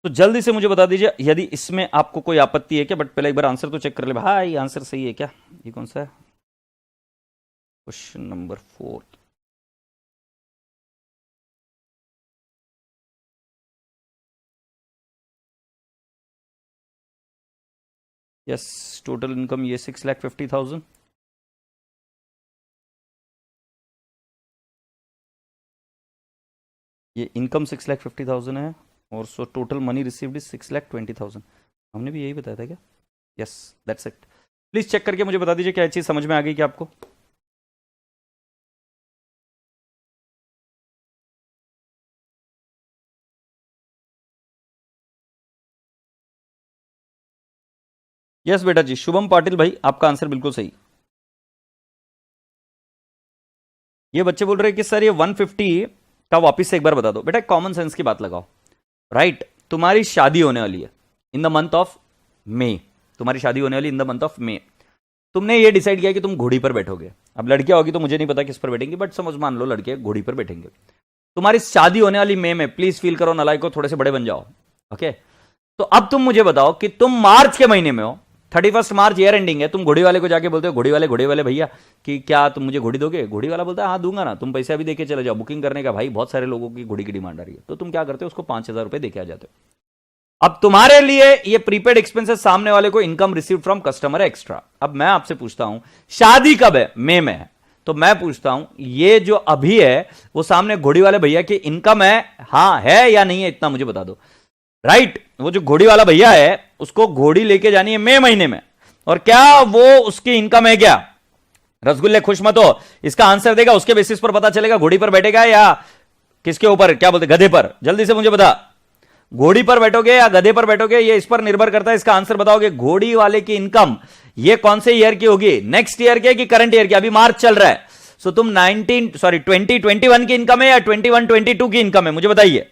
तो जल्दी से मुझे बता दीजिए यदि इसमें आपको कोई आपत्ति है क्या। बट पहले एक बार आंसर तो चेक कर ले भाई, आंसर सही है क्या? ये कौन सा है? Question number 4। Yes, total income ये 6,50,000। ये इनकम 6,50,000 है, और so total money received is 6,20,000। हमने भी यही बताया था क्या? Yes, that's it. Please check करके मुझे बता दीजिए क्या चीज समझ में आ गई क्या आपको? यस बेटा जी, शुभम पाटिल भाई, आपका आंसर बिल्कुल सही। ये बच्चे बोल रहे हैं कि सर ये 150 का वापिस से एक बार बता दो। बेटा कॉमन सेंस की बात लगाओ, राइट? तुम्हारी शादी होने वाली है in the month of May, तुम्हारी शादी होने वाली in the month of May. तुमने ये डिसाइड किया कि तुम घोड़ी पर बैठोगे। अब लड़कियां होगी तो मुझे नहीं पता किस पर बैठेंगी, बट समझ मान लो लड़के घोड़ी पर बैठेंगे। तुम्हारी शादी होने वाली मे में, प्लीज फील करो नलायक को, थोड़े से बड़े बन जाओ। ओके, तो अब तुम मुझे बताओ कि तुम मार्च के महीने में हो, 31 मार्च ईयर एंडिंग है, तुम घोड़ी वाले को जाके बोलते हो, घोड़ी वाले भैया कि क्या तुम मुझे घोड़ी दोगे? घोड़ी वाला बोलता है हाँ दूंगा ना, तुम पैसे अभी देके चले जाओ, बुकिंग करने का भाई बहुत सारे लोगों की घोड़ी की डिमांड आ रही है। तो तुम क्या करते हो, उसको 5,000 रुपए देके आ जाते हो। अब तुम्हारे लिए ये प्रीपेड एक्सपेंसेस, सामने वाले को इनकम रिसीव फ्रॉम कस्टमर है एक्स्ट्रा। अब मैं आपसे पूछता हूं शादी कब है? मई में है। तो मैं पूछता हूं ये जो अभी है वो सामने घोड़ी वाले भैया की इनकम है, हाँ है या नहीं है, इतना मुझे बता दो। राइट, वो जो घोड़ी वाला भैया है उसको घोड़ी लेके जानी है मई महीने में, और क्या वो उसकी इनकम है क्या? रसगुल्ले खुश मत हो, इसका आंसर देगा, उसके बेसिस पर पता चलेगा घोड़ी पर बैठेगा या किसके ऊपर, क्या बोलते, गधे पर। जल्दी से मुझे बता, घोड़ी पर बैठोगे या गधे पर बैठोगे, ये इस पर निर्भर करता है। इसका आंसर बताओगे। घोड़ी वाले की इनकम ये कौन से ईयर की होगी? नेक्स्ट ईयर के कि करंट ईयर की? अभी मार्च चल रहा है। सो तुम 2021 की इनकम है या 21-22 की इनकम है, मुझे बताइए।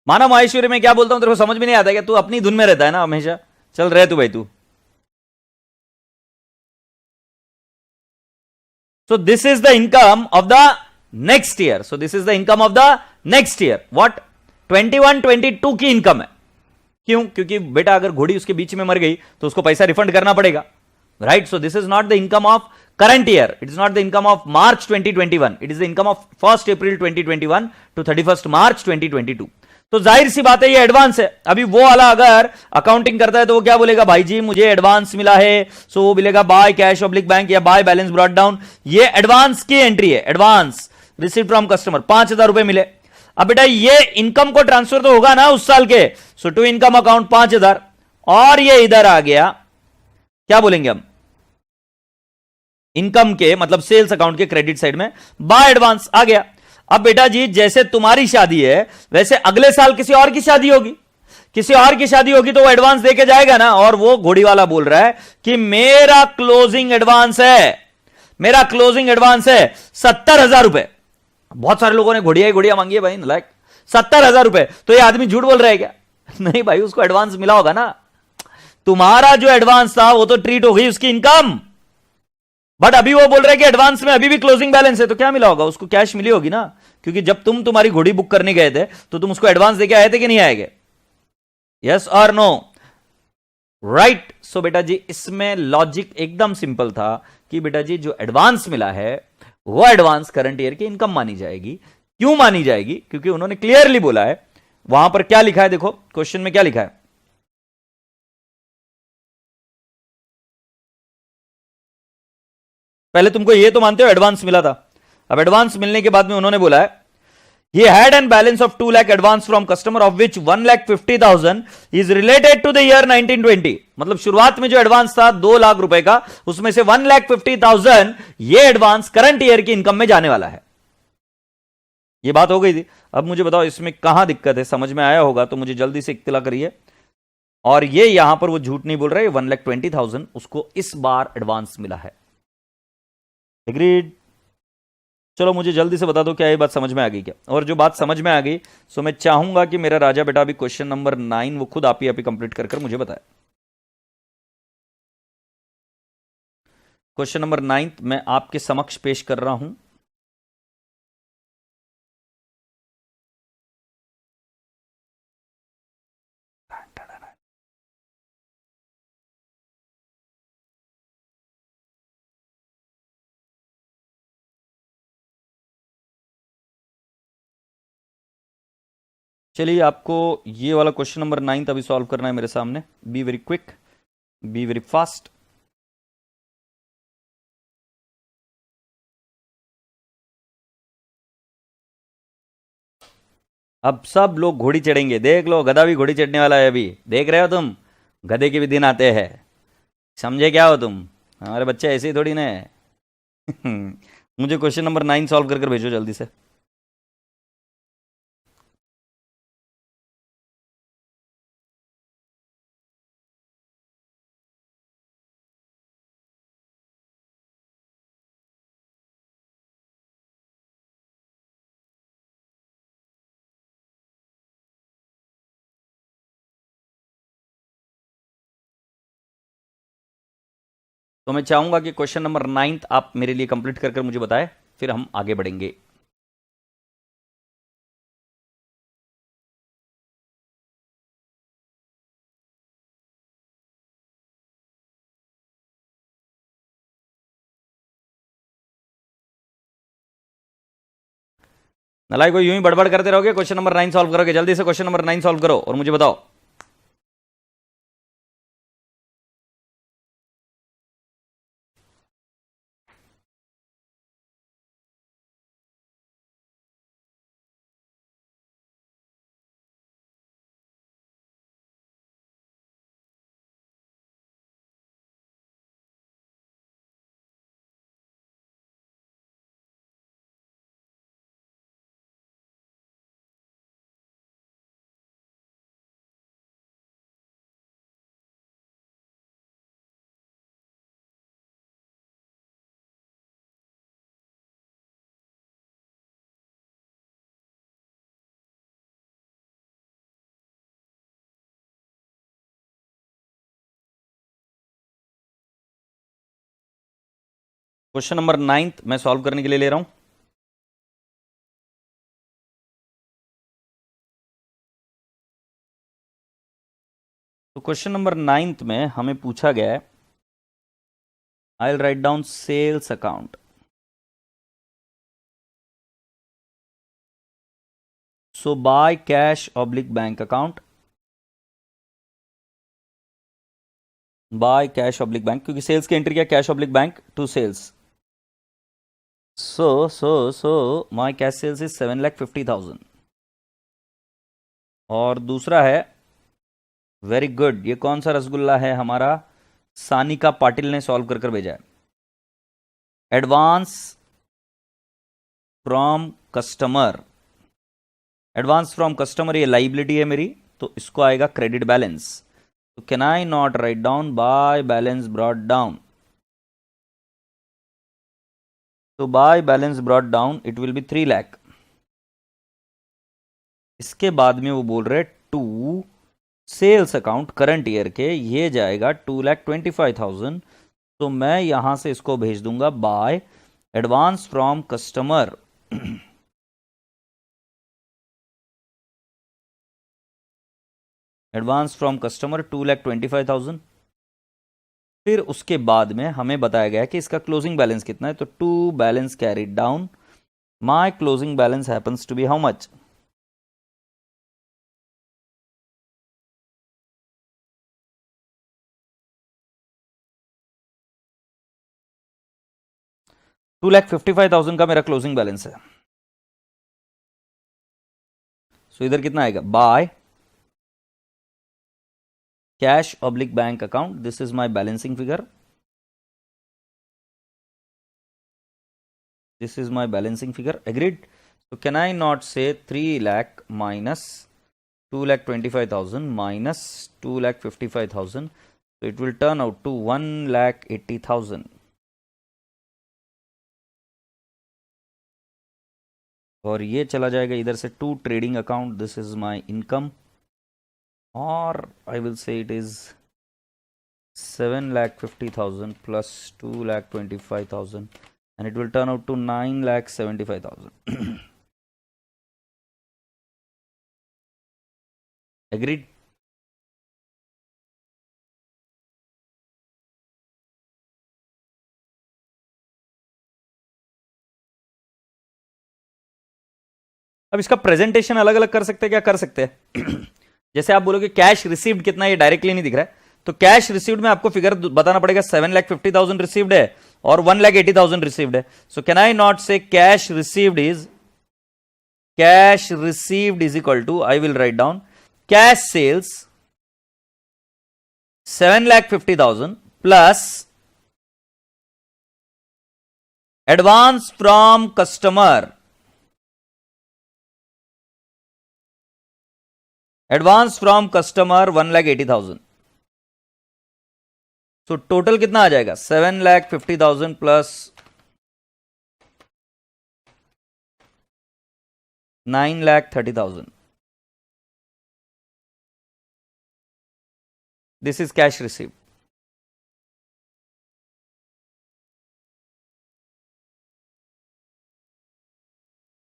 मानव माहेश्वरी में क्या बोलता हूं तेरे को समझ में नहीं आता क्या? तू अपनी धुन में रहता है ना हमेशा। चल रहे तू भाई तू। So this is the income of the next year. So this is the income of the next year. What? 21-22 की इनकम है। क्यों? क्योंकि बेटा अगर घोड़ी उसके बीच में मर गई तो उसको पैसा रिफंड करना पड़ेगा, right? So this is not the income of current year, it is not the income of March 2021, it is the income of 1 April 2021 to 31 March 2022। तो जाहिर सी बात है ये एडवांस है। अभी वो वाला अगर अकाउंटिंग करता है तो वो क्या बोलेगा, भाई जी मुझे एडवांस मिला है, सो वो मिलेगा बाय कैश ऑब्लिक बैंक या बाय बैलेंस ब्रॉट डाउन। ये एडवांस की एंट्री है, एडवांस रिसीव फ्रॉम कस्टमर, 5,000 रुपए मिले। अब बेटा ये इनकम को ट्रांसफर तो होगा ना उस साल के, सो टू इनकम अकाउंट 5,000, और ये इधर आ गया, क्या बोलेंगे हम, इनकम के मतलब सेल्स अकाउंट के क्रेडिट साइड में बाय एडवांस आ गया। अब बेटा जी जैसे तुम्हारी शादी है वैसे अगले साल किसी और की शादी होगी, किसी और की शादी होगी तो वो एडवांस देके जाएगा ना। और वो घोड़ी वाला बोल रहा है कि मेरा क्लोजिंग एडवांस है, मेरा क्लोजिंग एडवांस है 70,000 रुपए। बहुत सारे लोगों ने घोड़िया मांगी है भाई, लाइक 70,000 रुपए। तो ये आदमी झूठ बोल रहा है क्या? नहीं भाई, उसको एडवांस मिला होगा ना। तुम्हारा जो एडवांस था वो तो ट्रीट हो गई उसकी इनकम, बट अभी वो बोल रहे हैं कि एडवांस में अभी भी क्लोजिंग बैलेंस है, तो क्या मिला होगा उसको? कैश मिली होगी ना, क्योंकि जब तुम तुम्हारी घोड़ी बुक करने गए थे तो तुम उसको एडवांस देके आए थे कि नहीं आएगे? यस और नो? राइट। सो बेटा जी इसमें लॉजिक एकदम सिंपल था कि बेटा जी जो एडवांस मिला है वो एडवांस करंट ईयर की इनकम मानी जाएगी। क्यों मानी जाएगी? क्योंकि उन्होंने क्लियरली बोला है, वहां पर क्या लिखा है देखो, क्वेश्चन में क्या लिखा है। पहले तुमको ये तो मानते हो एडवांस मिला था, अब एडवांस मिलने के बाद में उन्होंने बोला है he had an balance of 2 lakh advance from customer of which 1,50,000 is related to the year 1920। मतलब शुरुआत में जो एडवांस था 2 लाख रुपए का, उसमें से 1,50,000 ये एडवांस करंट ईयर की इनकम में जाने वाला है। ये बात हो गई थी। अब मुझे बताओ इसमें कहां दिक्कत है, समझ में आया होगा तो मुझे जल्दी से इत्तला करिए। और ये यहां पर वो झूठ नहीं बोल रहे, 1,20,000 उसको इस बार एडवांस मिला है। एग्रीड? चलो मुझे जल्दी से बता दो क्या ये बात समझ में आ गई क्या? और जो बात समझ में आ गई सो मैं चाहूंगा कि मेरा राजा बेटा अभी क्वेश्चन नंबर 9 वो खुद आप ही कंप्लीट कर मुझे बताए। क्वेश्चन नंबर 9 मैं आपके समक्ष पेश कर रहा हूं। चलिए, आपको ये वाला क्वेश्चन नंबर 9 अभी सॉल्व करना है मेरे सामने। Be very quick, be very fast. अब सब लोग घोड़ी चढ़ेंगे, देख लो, गधा भी घोड़ी चढ़ने वाला है अभी, देख रहे हो तुम, गधे के भी दिन आते हैं। समझे क्या हो तुम? हमारे बच्चे ऐसे ही थोड़ी ना है। मुझे क्वेश्चन नंबर 9 सॉल्व कर भेजो जल्दी से। तो मैं चाहूंगा कि क्वेश्चन नंबर 9 आप मेरे लिए कंप्लीट कर मुझे बताएं, फिर हम आगे बढ़ेंगे। नलाई को यूं ही बड़बड़ करते रहोगे, क्वेश्चन नंबर 9 सॉल्व करोगे, जल्दी से क्वेश्चन नंबर 9 सॉल्व करो और मुझे बताओ। क्वेश्चन नंबर 9 मैं सॉल्व करने के लिए ले रहा हूं। तो क्वेश्चन नंबर 9 में हमें पूछा गया है, I will write down sales account. So by cash oblique bank account, by cash oblique bank, क्योंकि सेल्स की एंट्री क्या, cash oblique bank to sales. So my cash sales is 7,50,000। और दूसरा है, वेरी गुड, ये कौन सा रसगुल्ला है हमारा, सानिका पाटिल ने सॉल्व कर भेजा है। Advance from customer, advance from customer ये लाइबिलिटी है मेरी, तो इसको आएगा क्रेडिट बैलेंस। तो can I not write down by balance brought down? तो by balance brought down it will be 3 lakh. इसके बाद में वो बोल रहे to sales account current year के, ये जाएगा 2,25,000। तो मैं यहां से इसको भेज दूंगा by advance from customer. Advance from customer 2,25,000। फिर उसके बाद में हमें बताया गया कि इसका क्लोजिंग बैलेंस कितना है, तो to balance carried down, my closing balance happens to be how much? $2,55,000 का मेरा क्लोजिंग बैलेंस है। सो इधर कितना आएगा, bye cash oblique bank account, this is my balancing figure, this is my balancing figure, agreed? So can I not say 3 lakh minus 2,25,000 minus 2,55,000? So it will turn out to 1,80,000। और ये चला जाएगा इधर से to trading account, this is my income, और I will say it is 7,50,000 plus 2,25,000 and it will turn out to 9,75,000। Agreed? अब इसका प्रेजेंटेशन अलग अलग कर सकते हैं, क्या कर सकते हैं? जैसे आप बोलोगे कैश रिसीव्ड कितना, ये डायरेक्टली नहीं दिख रहा है, तो कैश रिसीव्ड में आपको फिगर बताना पड़ेगा 7,50,000 रिसीव्ड है और 1,80,000 रिसीव्ड है. So can I not say cash received is equal to, I will write down cash sales 7,50,000 plus advance from customer, advance from customer 1,80,000. So total कितना आ जाएगा? 7,50,000 plus 9,30,000. This is cash received.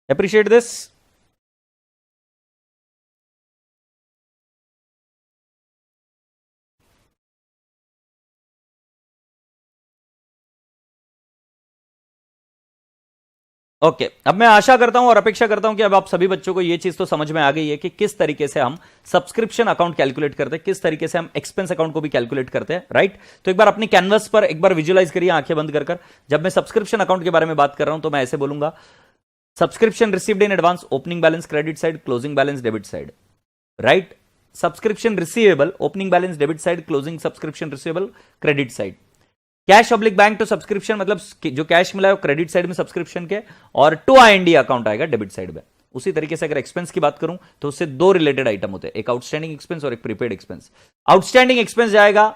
Appreciate this. Okay, अब मैं आशा करता हूं और अपेक्षा करता हूं कि अब आप सभी बच्चों को यह चीज तो समझ में आ गई है कि किस तरीके से हम सब्सक्रिप्शन अकाउंट कैलकुलेट करते हैं, किस तरीके से हम एक्सपेंस अकाउंट को भी कैलकुलेट करते हैं, राइट? तो एक बार अपनी कैनवस पर एक बार विजुअलाइज करिए आंखें बंद कर. जब मैं सब्सक्रिप्शन अकाउंट के बारे में बात कर रहा हूं तो मैं ऐसे बोलूंगा, subscription received in advance, opening balance credit side, closing balance debit side, right? Subscription receivable, opening balance debit side, closing subscription receivable credit side. Cash oblique bank to subscription मतलब जो कैश मिला है वो क्रेडिट साइड में सब्सक्रिप्शन के, और टू IND अकाउंट आएगा डेबिट साइड में. उसी तरीके से अगर एक्सपेंस की बात करूं तो उससे दो रिलेटेड आइटम होते हैं, एक आउटस्टैंडिंग एक्सपेंस और एक प्रीपेड एक्सपेंस. आउटस्टैंडिंग एक्सपेंस जाएगा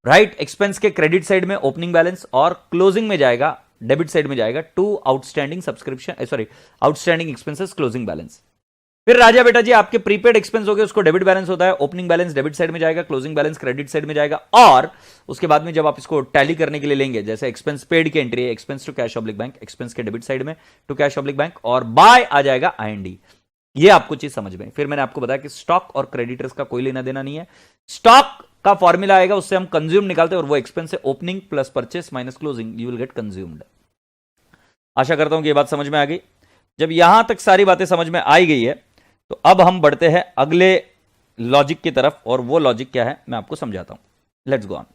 राइट एक्सपेंस के क्रेडिट साइड में ओपनिंग बैलेंस, और क्लोजिंग में जाएगा डेबिट साइड में जाएगा to outstanding subscription, sorry outstanding expenses closing balance. फिर राजा बेटा जी आपके प्रीपेड एक्सपेंस हो गए, उसको डेबिट बैलेंस होता है, ओपनिंग बैलेंस डेबिट साइड में जाएगा, क्लोजिंग बैलेंस क्रेडिट साइड में जाएगा, और उसके बाद में जब आप इसको टैली करने के लिए लेंगे, जैसे एक्सपेंस पेड की एंट्री है, expense to cash oblique bank, expense के डेबिट साइड में टू कैश ऑब्लिक बैंक, और बाय आ जाएगा IND. ये आपको चीज समझ में. फिर मैंने आपको बताया कि स्टॉक और क्रेडिटर्स का कोई लेना देना नहीं है. स्टॉक का फॉर्मूला आएगा, उससे हम कंज्यूम निकालते हैं, और वो एक्सपेंस है opening plus purchase minus closing, you will get consumed. आशा करता हूं कि ये बात समझ में आ गई. जब यहां तक सारी बातें समझ में आई गई है तो अब हम बढ़ते हैं अगले लॉजिक की तरफ, और वो लॉजिक क्या है मैं आपको समझाता हूं. Let's go on.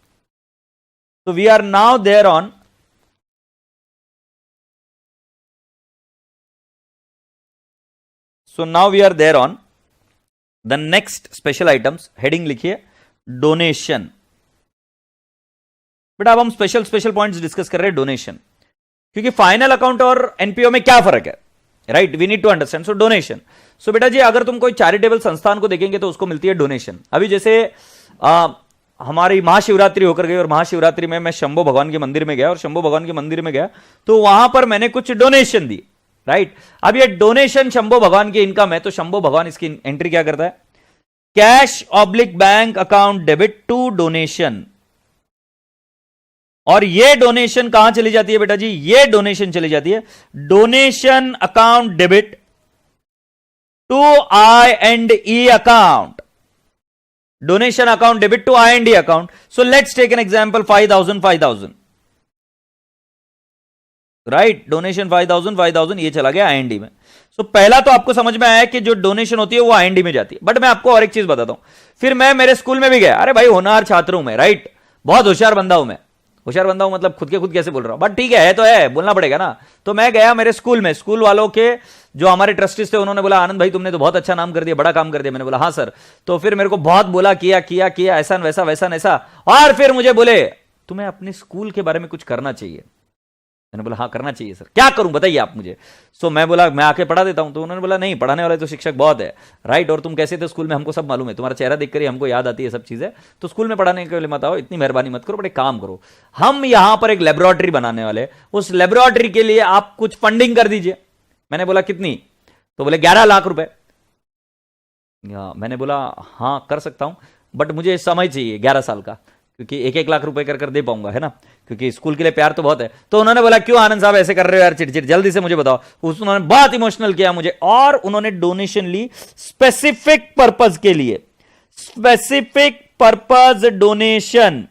तो we are now there on now we are there on the next special items. Heading लिखिए डोनेशन. बेटा अब हम स्पेशल पॉइंट्स डिस्कस कर रहे हैं डोनेशन, क्योंकि फाइनल अकाउंट और एनपीओ में क्या फर्क है, right? We need to understand. So donation. So बेटा जी अगर तुम कोई चैरिटेबल संस्थान को देखेंगे तो उसको मिलती है डोनेशन. अभी जैसे हमारी महाशिवरात्रि होकर गई, और महाशिवरात्रि में मैं शंभो भगवान के मंदिर में गया, और शंभो भगवान के मंदिर में गया तो वहां पर मैंने कुछ डोनेशन दी, राइट? अब ये डोनेशन शंभो भगवान की इनकम है, तो शंभो भगवान इसकी एंट्री क्या करता है? Cash oblique bank account debit to donation. और ये डोनेशन कहां चली जाती है बेटा जी? ये डोनेशन चली जाती है donation account debit to IND account. Donation account debit to IND account. So let's take an example 5,000 right. Donation 5,000 ये चला गया IND में. सो पहला तो आपको समझ में आया कि जो डोनेशन होती है वो IND में जाती है. बट मैं आपको और एक चीज बताता हूं. फिर मैं मेरे स्कूल में भी गया, अरे भाई होनहार छात्र हूं मैं, राइट? बहुत होशियार बंदा हूं मैं. होशियार बंदा हूं मतलब खुद के खुद कैसे बोल रहा हूं, बट ठीक है तो है, बोलना पड़ेगा ना. तो मैं गया मेरे स्कूल में, स्कूल वालों के जो हमारे ट्रस्टीज थे उन्होंने बोला आनंद भाई तुमने तो बहुत अच्छा नाम कर दिया, बड़ा काम कर दिया. मैंने बोला हाँ सर. तो फिर मेरे को बहुत बोला किया ऐसा वैसा, और फिर मुझे बोले तुम्हें अपने स्कूल के बारे में कुछ करना चाहिए. मैंने बोला हाँ करना चाहिए सर, क्या करूं बताइए आप मुझे. सो मैं बोला मैं आके पढ़ा देता हूं. तो उन्होंने बोला नहीं, पढ़ाने वाले तो शिक्षक बहुत है, राइट? और तुम कैसे थे स्कूल में हमको सब मालूम है, तुम्हारा चेहरा देखकर ही हमको याद आती है सब चीजें. तो स्कूल में पढ़ाने के लिए मत आओ, इतनी मेहरबानी मत करो, बट एक काम करो, हम यहां पर एक लेबोरेटरी बनाने वाले, उस लेबोरेटरी के लिए आप कुछ फंडिंग कर दीजिए. मैंने बोला कितनी? तो बोले 11 लाख रुपए. मैंने बोला हाँ कर सकता हूं, बट मुझे समय चाहिए 11 साल का, क्योंकि 1-1 लाख रुपए कर दे पाऊंगा, है ना? क्योंकि स्कूल के लिए प्यार तो बहुत है. तो उन्होंने बोला क्यों आनंद साहब ऐसे कर रहे हो यार, चिड़चिड़, जल्दी से मुझे बताओ. उन्होंने बहुत इमोशनल किया मुझे, और उन्होंने डोनेशन ली स्पेसिफिक पर्पज के लिए. Specific purpose donation.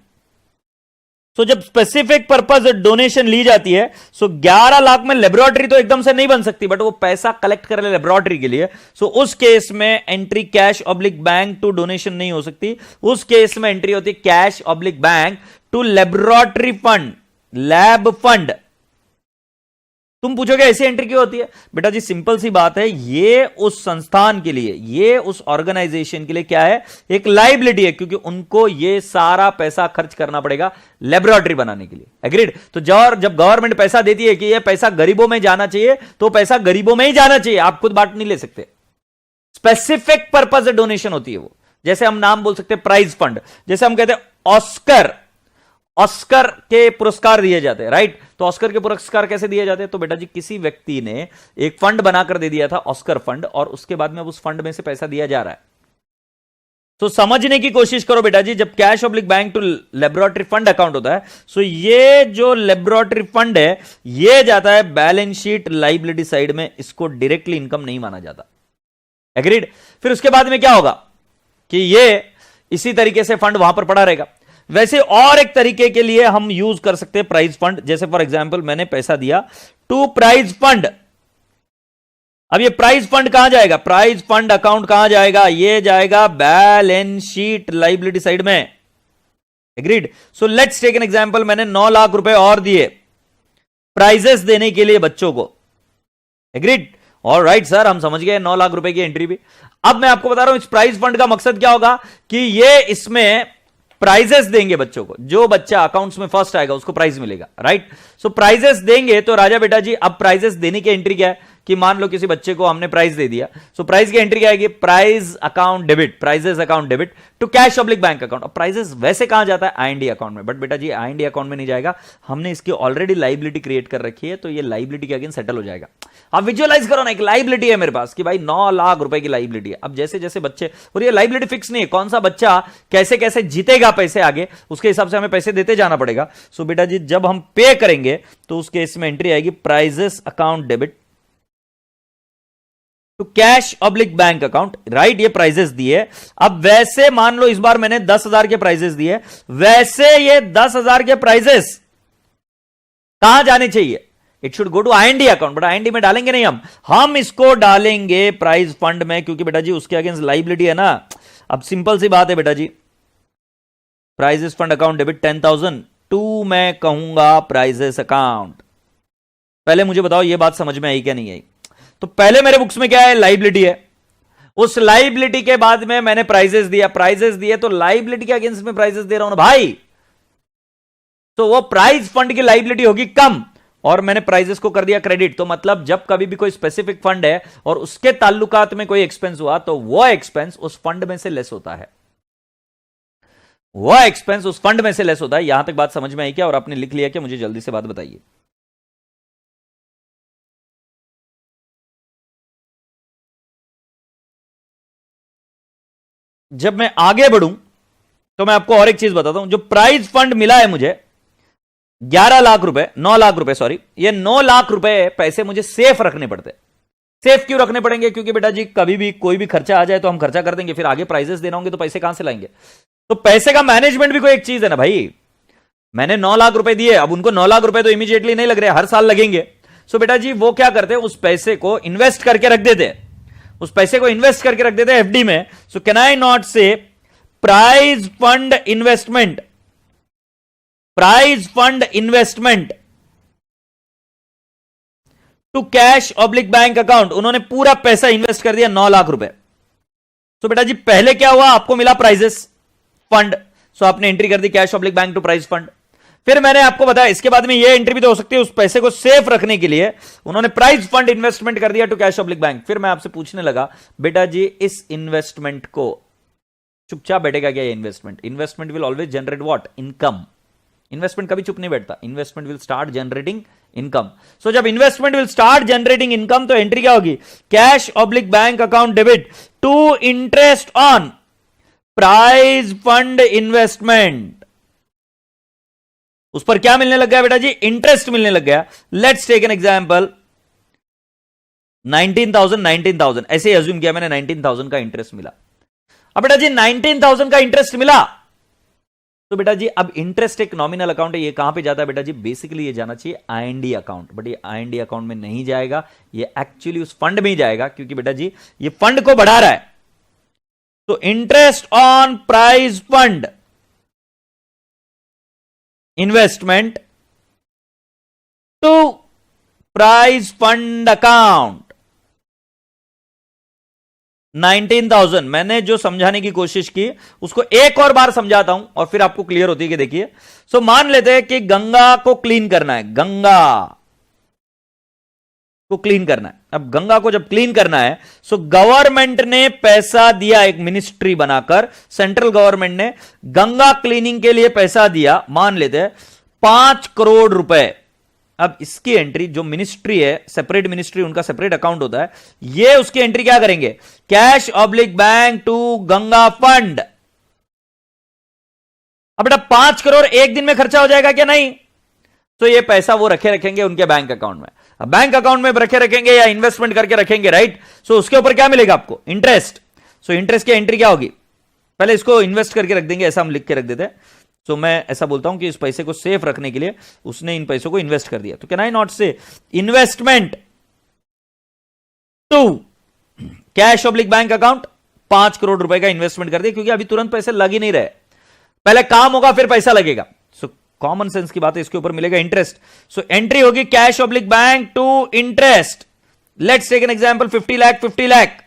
तो जब स्पेसिफिक पर्पज डोनेशन ली जाती है, सो 11 लाख में लेबोरेटरी तो एकदम से नहीं बन सकती, बट वो पैसा कलेक्ट कर ले लेबोरेटरी के लिए, सो उस केस में entry cash oblique bank to donation नहीं हो सकती। उस केस में एंट्री होती है cash oblique bank to laboratory fund, lab fund. तुम पूछोगे ऐसी एंट्री क्यों होती है? बेटा जी सिंपल सी बात है, ये उस संस्थान के लिए, ये उस ऑर्गेनाइजेशन के लिए क्या है, एक लाइबिलिटी है, क्योंकि उनको ये सारा पैसा खर्च करना पड़ेगा लेबोरेटरी बनाने के लिए। एग्रीड? तो जब गवर्नमेंट पैसा देती है कि ये पैसा गरीबों में जाना चाहिए, तो पैसा गरीबों में ही जाना चाहिए, आप खुद बांट नहीं ले सकते। स्पेसिफिक पर्पज डोनेशन होती है वो। जैसे हम नाम बोल सकते हैं प्राइज फंड, जैसे हम कहते हैं ऑस्कर के पुरस्कार दिए जाते हैं, राइट? तो ऑस्कर के पुरस्कार कैसे दिए जाते हैं? तो बेटा जी किसी व्यक्ति ने एक फंड बनाकर दे दिया था, ऑस्कर फंड, और उसके बाद में उस फंड में से पैसा दिया जा रहा है। तो समझने की कोशिश करो बेटा जी, जब cash oblique bank to laboratory fund account होता है, सो ये जो लेबोरेटरी फंड है, ये जाता है बैलेंस शीट लाइबिलिटी साइड में, इसको डायरेक्टली इनकम नहीं माना जाता। एग्रीड? फिर उसके बाद में क्या होगा कि ये इसी तरीके से फंड वहां पर पड़ा रहेगा। वैसे और एक तरीके के लिए हम यूज कर सकते हैं प्राइज फंड। जैसे फॉर एग्जांपल मैंने पैसा दिया टू प्राइज फंड। अब ये प्राइज फंड कहां जाएगा? प्राइज फंड अकाउंट कहां जाएगा? ये जाएगा बैलेंस शीट लाइबिलिटी साइड में। Agreed? So let's take an example, मैंने 9 लाख रुपए और दिए प्राइजेस देने के लिए बच्चों को। एग्रीड? ऑलराइट सर, हम समझ गए 9 लाख रुपए की एंट्री भी। अब मैं आपको बता रहा हूं इस प्राइज फंड का मकसद क्या होगा कि ये इसमें प्राइजेस देंगे बच्चों को। जो बच्चा अकाउंट्स में फर्स्ट आएगा उसको प्राइज मिलेगा, राइट? सो प्राइजेस देंगे। तो राजा बेटा जी अब प्राइजेस देने की एंट्री क्या है कि मान लो किसी बच्चे को हमने प्राइज दे दिया, सो प्राइज की एंट्री क्या आएगी? Prize account debit, prizes account debit to cash oblique bank account. अब प्राइजेस वैसे कहां जाता है? आईएनडी अकाउंट में। बट बेटा जी आईएनडी अकाउंट में नहीं जाएगा, हमने इसकी ऑलरेडी लाइबिलिटी क्रिएट कर रखी है, तो ये लाइबिलिटी के अगेंस्ट सेटल हो जाएगा। आप विजुअलाइज करो ना, एक लाइबिलिटी है मेरे पास कि भाई 9 लाख रुपए की लाइबिलिटी है। अब जैसे जैसे बच्चे, और ये लाइबिलिटी फिक्स नहीं है, कौन सा बच्चा कैसे कैसे जीतेगा पैसे आगे, उसके हिसाब से हमें पैसे देते जाना पड़ेगा। सो बेटा जी जब हम पे करेंगे तो उस केस में एंट्री आएगी prizes account debit to cash oblique bank account, right? ये प्राइजेस दिए। अब वैसे मान लो इस बार मैंने 10,000 के प्राइजेस दिए, वैसे ये 10,000 के प्राइजेस कहां जाने चाहिए? It should go to IND account. But IND में डालेंगे नहीं, हम इसको डालेंगे प्राइज फंड में, क्योंकि बेटा जी उसके अगेंस्ट लाइबिलिटी है ना। अब सिंपल सी बात है बेटा जी, prizes fund account debit 10,000 to मैं कहूंगा प्राइजेस अकाउंट। पहले मुझे बताओ ये बात समझ में आई क्या नहीं आई? तो पहले मेरे बुक्स में क्या है? लाइबिलिटी है। उस लाइबिलिटी के बाद में मैंने प्राइजेस दिया, प्राइजेस दिए तो लाइबिलिटी के अगेंस्ट में प्राइजेस दे रहा हूं ना भाई, तो वो प्राइज फंड की लाइबिलिटी होगी कम, और मैंने प्राइजेस को कर दिया क्रेडिट। तो मतलब जब कभी भी कोई स्पेसिफिक फंड है और उसके ताल्लुकात में कोई एक्सपेंस हुआ, तो वो एक्सपेंस उस फंड में से लेस होता है, वो एक्सपेंस उस फंड में से लेस होता है। यहां तक बात समझ में आई क्या? और आपने लिख लिया क्या? मुझे जल्दी से बात बताइए। जब मैं आगे बढ़ूं तो मैं आपको और एक चीज बताता हूं। जो प्राइज फंड मिला है मुझे 11 लाख रुपए, 9 लाख रुपए सॉरी, ये 9 लाख रुपए पैसे मुझे सेफ रखने पड़ते। सेफ क्यों रखने पड़ेंगे? क्योंकि बेटा जी कभी भी कोई भी खर्चा आ जाए तो हम खर्चा कर देंगे, फिर आगे प्राइजेस देना होंगे तो पैसे कहां से लाएंगे? तो पैसे का मैनेजमेंट भी कोई एक चीज है ना भाई। मैंने 9 लाख रुपए दिए, अब उनको 9 लाख रुपए तो इमीडिएटली नहीं लग रहे, हर साल लगेंगे। सो बेटा जी वो क्या करते हैं? उस पैसे को इन्वेस्ट करके रख देते, उस पैसे को इन्वेस्ट करके रख देते एफडी में। So can I not say prize fund investment, prize fund investment to cash oblique bank account. उन्होंने पूरा पैसा इन्वेस्ट कर दिया 9 लाख रुपए। तो बेटा जी पहले क्या हुआ? आपको मिला प्राइजेस फंड, सो आपने एंट्री कर दी cash oblique bank to prize fund. फिर मैंने आपको बताया इसके बाद में ये एंट्री भी तो हो सकती है, उस पैसे को सेफ रखने के लिए उन्होंने प्राइज फंड इन्वेस्टमेंट कर दिया टू कैश ऑब्लिक बैंक। फिर मैं आपसे पूछने लगा बेटा जी इस इन्वेस्टमेंट को, चुपचाप बैठेगा क्या ये investment? Investment will always generate what? Income. Investment कभी चुप नहीं बैठता, investment will start generating income. So जब investment will start generating income तो एंट्री क्या होगी? Cash oblique bank account debit to interest on prize fund investment. उस पर क्या मिलने लग गया बेटा जी? इंटरेस्ट मिलने लग गया। लेट्स टेक एन एग्जांपल, 19,000 ऐसे अज्यूम किया मैंने, 19,000 का इंटरेस्ट मिला। अब बेटा जी 19,000 का इंटरेस्ट मिला, तो बेटा जी अब इंटरेस्ट एक नॉमिनल अकाउंट है, ये कहां पे जाता है बेटा जी? बेसिकली ये जाना चाहिए आईएनडी अकाउंट, बट ये आईएनडी अकाउंट में नहीं जाएगा, ये एक्चुअली उस फंड में ही जाएगा, क्योंकि बेटा जी ये फंड को बढ़ा रहा है। तो interest on prize fund investment to prize fund account 19,000। मैंने जो समझाने की कोशिश की उसको एक और बार समझाता हूं और फिर आपको क्लियर होती है कि देखिए, सो मान लेते हैं कि गंगा को क्लीन करना है, गंगा को क्लीन करना है। अब गंगा को जब क्लीन करना है, सो गवर्नमेंट ने पैसा दिया, एक मिनिस्ट्री बनाकर सेंट्रल गवर्नमेंट ने गंगा क्लीनिंग के लिए पैसा दिया, मान लेते हैं 5 करोड़ रुपए। अब इसकी एंट्री, जो मिनिस्ट्री है, सेपरेट मिनिस्ट्री, उनका सेपरेट अकाउंट होता है, ये उसकी एंट्री क्या करेंगे? Cash oblique bank to Ganga fund. अब बेटा 5 करोड़ एक दिन में खर्चा हो जाएगा क्या? नहीं। तो ये पैसा वो रखेंगे उनके बैंक अकाउंट में। अब बैंक अकाउंट में रखेंगे या इन्वेस्टमेंट करके रखेंगे, राइट? सो उसके ऊपर क्या मिलेगा आपको? इंटरेस्ट। सो इंटरेस्ट की एंट्री क्या होगी? पहले इसको इन्वेस्ट करके रख देंगे, ऐसा हम लिख के रख देते हैं। तो मैं ऐसा बोलता हूं कि इस पैसे को सेफ रखने के लिए उसने इन पैसों को इन्वेस्ट कर दिया। तो can I not say investment to cash oblique bank account, 5 crore रुपए का इन्वेस्टमेंट कर दिया, क्योंकि अभी तुरंत पैसे लग ही नहीं रहे, पहले काम होगा फिर पैसा लगेगा। सो कॉमन सेंस की बात है, इसके ऊपर मिलेगा इंटरेस्ट। सो एंट्री होगी cash oblique bank to interest. Let's take an example, 50 lakh 50 lakh.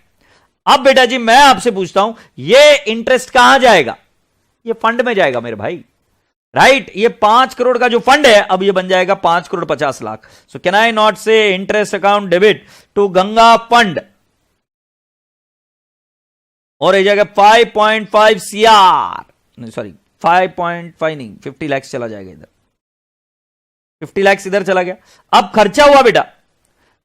अब बेटा जी मैं आपसे पूछता हूं, ये इंटरेस्ट कहां जाएगा? ये फंड में जाएगा मेरे भाई, राइट? ये 5 करोड़ का जो फंड है, अब ये बन जाएगा 5 crore 50 lakh. So can I not say interest account debit to Ganga fund, और ये जाएगा 5.5 CR, सॉरी 5.5 नहीं, 50 लाख चला जाएगा इधर, 50 लाख इधर चला गया। अब खर्चा हुआ बेटा,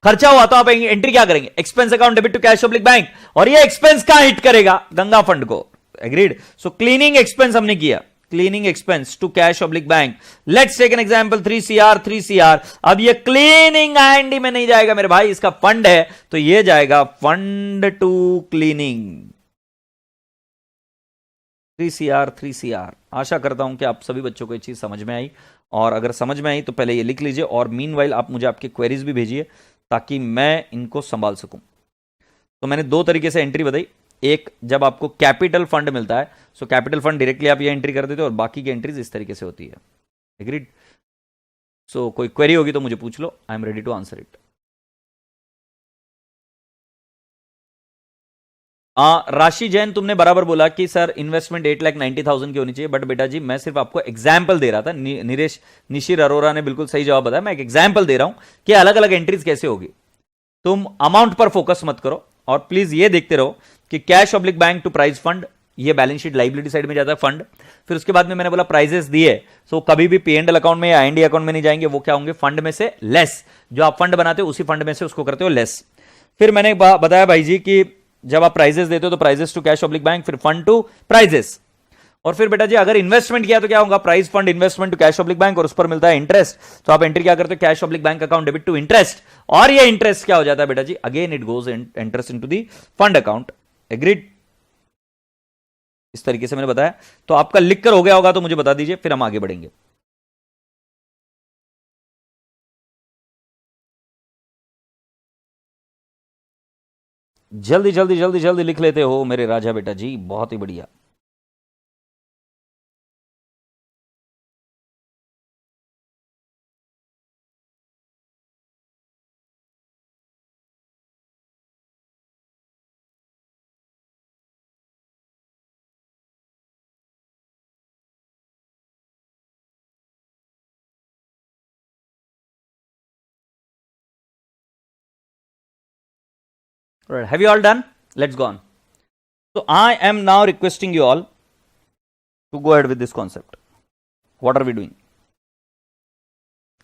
खर्चा हुआ तो आप एंट्री क्या करेंगे? Expense account debit to cash oblique bank, और ये एक्सपेंस कहां हिट करेगा? गंगा फंड को। एग्रीड? सो क्लीनिंग एक्सपेंस हमने किया, cleaning expense to cash oblique bank. Let's take an example, 3 CR 3 CR। अब ये क्लीनिंग आईएनडी में नहीं जाएगा मेरे भाई, इसका फंड है, तो ये जाएगा fund to cleaning, 3 CR 3 CR। आशा करता हूं कि आप सभी बच्चों को ये चीज समझ में आई, और अगर समझ में आई तो पहले ये लिख लीजिए, और मीनवाइल आप मुझे आपके क्वेरीज भी भेजिए ताकि मैं इनको संभाल सकूं। तो मैंने 2 तरीके से एंट्री बताई। एक, जब आपको कैपिटल फंड मिलता है, सो कैपिटल फंड डायरेक्टली आप ये एंट्री कर देते हो, और बाकी की एंट्रीज इस तरीके से होती है। एग्रीड? सो कोई क्वेरी होगी तो मुझे पूछ लो, I am ready to answer it. Rashi Jain, तुमने बराबर बोला कि सर इन्वेस्टमेंट 8,90,000 की होनी चाहिए, बट बेटा जी मैं सिर्फ आपको एग्जाम्पल दे रहा था। निशिर अरोरा ने बिल्कुल सही जवाब बताया, मैं एक एग्जाम्पल दे रहा हूं कि अलग अलग एंट्रीज कैसे होगी। तुम अमाउंट पर फोकस मत करो, और प्लीज ये देखते रहो कि cash oblique bank to prize fund, ये बैलेंस शीट लाइबिलिटी साइड में जाता है फंड। फिर उसके बाद में मैंने बोला प्राइजेस दिए, सो कभी भी P&L अकाउंट में या आईएनडी अकाउंट में नहीं जाएंगे, वो क्या होंगे? फंड में से लेस, जो आप फंड बनाते हो उसी फंड में से उसको करते हो लेस। फिर मैंने बताया भाई जी कि जब आप प्राइजेस देते हो तो prizes to cash oblique bank, फिर फंड टू प्राइजेस, और फिर बेटा जी अगर इन्वेस्टमेंट किया तो क्या होगा? Prize fund investment to cash oblique bank, और उस पर मिलता है इंटरेस्ट, तो आप एंट्री क्या करते हो? Cash oblique bank account debit to interest, और ये इंटरेस्ट क्या हो जाता है बेटा जी? Again it goes interest into the fund account. Agreed? इस तरीके से मैंने बताया। तो आपका लिख कर हो गया होगा तो मुझे बता दीजिए, फिर हम आगे बढ़ेंगे। जल्दी जल्दी जल्दी जल्दी लिख लेते हो मेरे राजा बेटा जी, बहुत ही बढ़िया। Right. Have you all done? Let's go on. So I am now requesting you all to go ahead with this concept. What are we doing?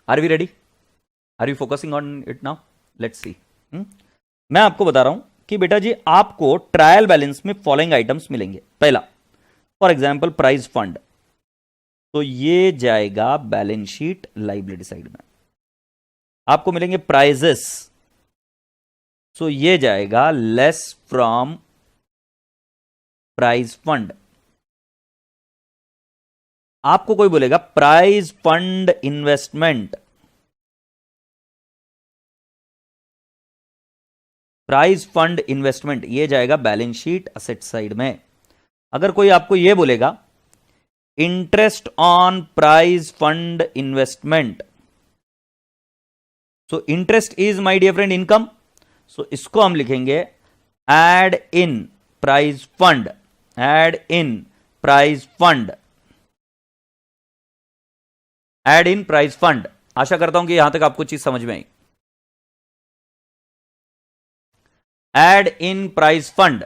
Are we ready? Are you focusing on it now? Let's see. मैं आपको बता रहा हूं कि बेटा जी आपको ट्रायल बैलेंस में फॉलोइंग आइटम्स मिलेंगे। पहला, फॉर एग्जांपल प्राइज फंड, तो ये जाएगा बैलेंस शीट लाइबिलिटी साइड में। आपको मिलेंगे प्राइजेस, सो ये जाएगा लेस फ्रॉम प्राइज फंड। आपको कोई बोलेगा prize fund investment, prize fund investment ये जाएगा बैलेंस शीट असेट साइड में। अगर कोई आपको ये बोलेगा interest on prize fund investment, so interest is my dear friend income, so इसको हम लिखेंगे add in prize fund, add in prize fund, add in prize fund. आशा करता हूं कि यहां तक आपको चीज समझ में आई। Add in prize fund,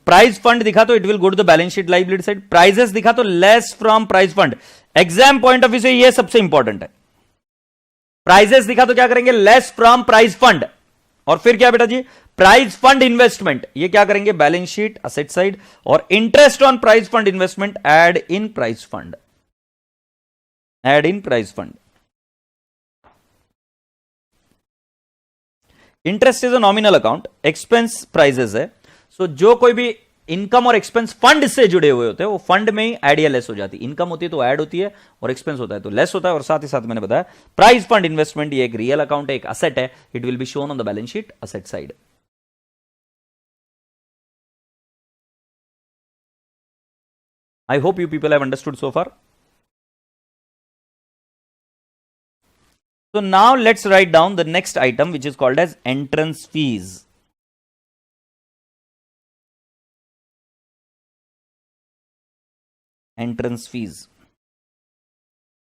prize fund दिखा तो it will go to the balance sheet liability side, prizes दिखा तो less from prize fund. Exam point of view से ये सबसे इंपॉर्टेंट है। प्राइजेस दिखा तो क्या करेंगे, लेस फ्रॉम प्राइज फंड, और फिर क्या बेटा जी, प्राइज फंड इन्वेस्टमेंट, ये क्या करेंगे बैलेंस शीट असेट साइड, और interest on prize fund investment add in prize fund, add in prize fund. Interest is a nominal account, expense prizes है, सो जो कोई भी इनकम और एक्सपेंस फंड से जुड़े हुए होते हैं वो फंड में ही ऐड या लेस हो जाती है। इनकम होती है तो ऐड होती है, और एक्सपेंस होता है तो लेस होता है। और साथ ही साथ मैंने बताया प्राइज फंड इन्वेस्टमेंट ये एक रियल अकाउंट है, एक असेट है, it will be shown on the balance sheet asset side. I hope you people have understood so far. So now let's write down the next item, which is called as entrance fees. Entrance fees.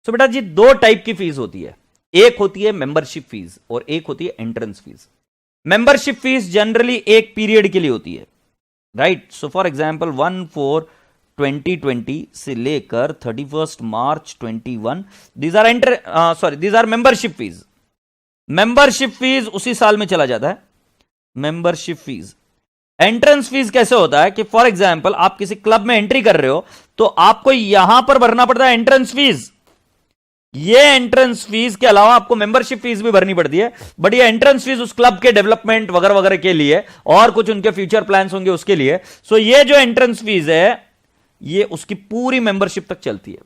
So बेटा जी दो टाइप की फीस होती है, एक होती है मेंबरशिप फीस और एक होती है entrance fees. Membership fees generally एक पीरियड के लिए होती है, राइट। सो फॉर एग्जांपल 1/4/2020 से लेकर 31 March 21, these are membership fees. Membership fees उसी साल में चला जाता है, मेंबरशिप फीस। एंट्रेंस फीस कैसे होता है कि फॉर एग्जांपल आप किसी क्लब में एंट्री कर रहे हो तो आपको यहां पर भरना पड़ता है एंट्रेंस फीस। ये एंट्रेंस फीस के अलावा आपको मेंबरशिप फीस भी भरनी पड़ती है, बट ये एंट्रेंस फीस उस क्लब के डेवलपमेंट वगैरह वगैरह के लिए और कुछ उनके फ्यूचर प्लान्स होंगे उसके लिए। सो ये जो एंट्रेंस फीस है ये उसकी पूरी मेंबरशिप तक चलती है।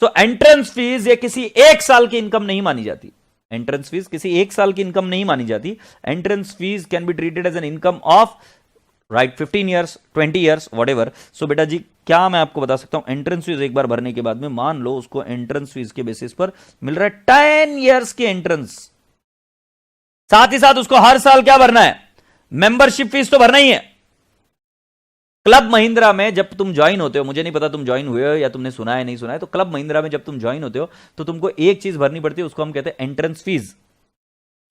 तो एंट्रेंस फीस ये किसी एक साल की इनकम नहीं मानी जाती, एंट्रेंस फीस किसी एक साल की इनकम नहीं मानी जाती। Entrance fees can be treated as an income of right 15 years 20 years whatever. So बेटा जी क्या मैं आपको बता सकता हूं, एंट्रेंस फीस एक बार भरने के बाद में मान लो उसको एंट्रेंस फीस के बेसिस पर मिल रहा है 10 ईयर्स की एंट्रेंस, साथ ही साथ उसको हर साल क्या भरना है, मेंबरशिप फीस तो भरना ही है। क्लब महिंद्रा में जब तुम ज्वाइन होते हो, मुझे नहीं पता तुम ज्वाइन हुए हो या तुमने सुना है नहीं सुना है, तो क्लब महिंद्रा में जब तुम ज्वाइन होते हो तो तुमको एक चीज भरनी पड़ती है, उसको हम कहते हैं एंट्रेंस फीस।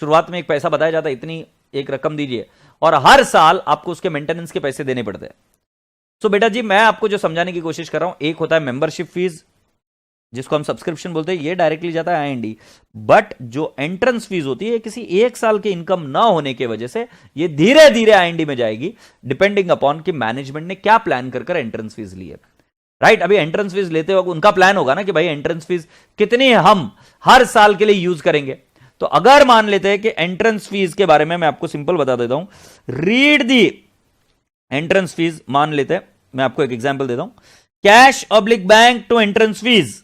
शुरुआत में एक पैसा बताया जाता है, इतनी एक रकम दीजिए, और हर साल आपको उसके मेंटेनेंस के पैसे देने पड़ते हैं। सो बेटा जी मैं आपको जो समझाने की कोशिश कर रहा हूं, एक होता है मेंबरशिप फीस जिसको हम सब्सक्रिप्शन बोलते हैं, ये डायरेक्टली जाता है आईएनडी, बट जो एंट्रेंस फीस होती है किसी एक साल के इनकम ना होने की वजह से ये धीरे धीरे आईएनडी में जाएगी, डिपेंडिंग अपॉन कि मैनेजमेंट ने क्या प्लान कर एंट्रेंस फीस ली है, राइट। अभी एंट्रेंस फीस लेते वक्त उनका प्लान होगा ना कि भाई एंट्रेंस फीस कितनी हम हर साल के लिए यूज करेंगे। तो अगर मान लेते हैं कि एंट्रेंस फीस के बारे में मैं आपको सिंपल बता देता हूं, रीड दी एंट्रेंस फीस। मान लेते हैं, मैं आपको एक एग्जांपल देता हूं, cash oblique bank to entrance fees,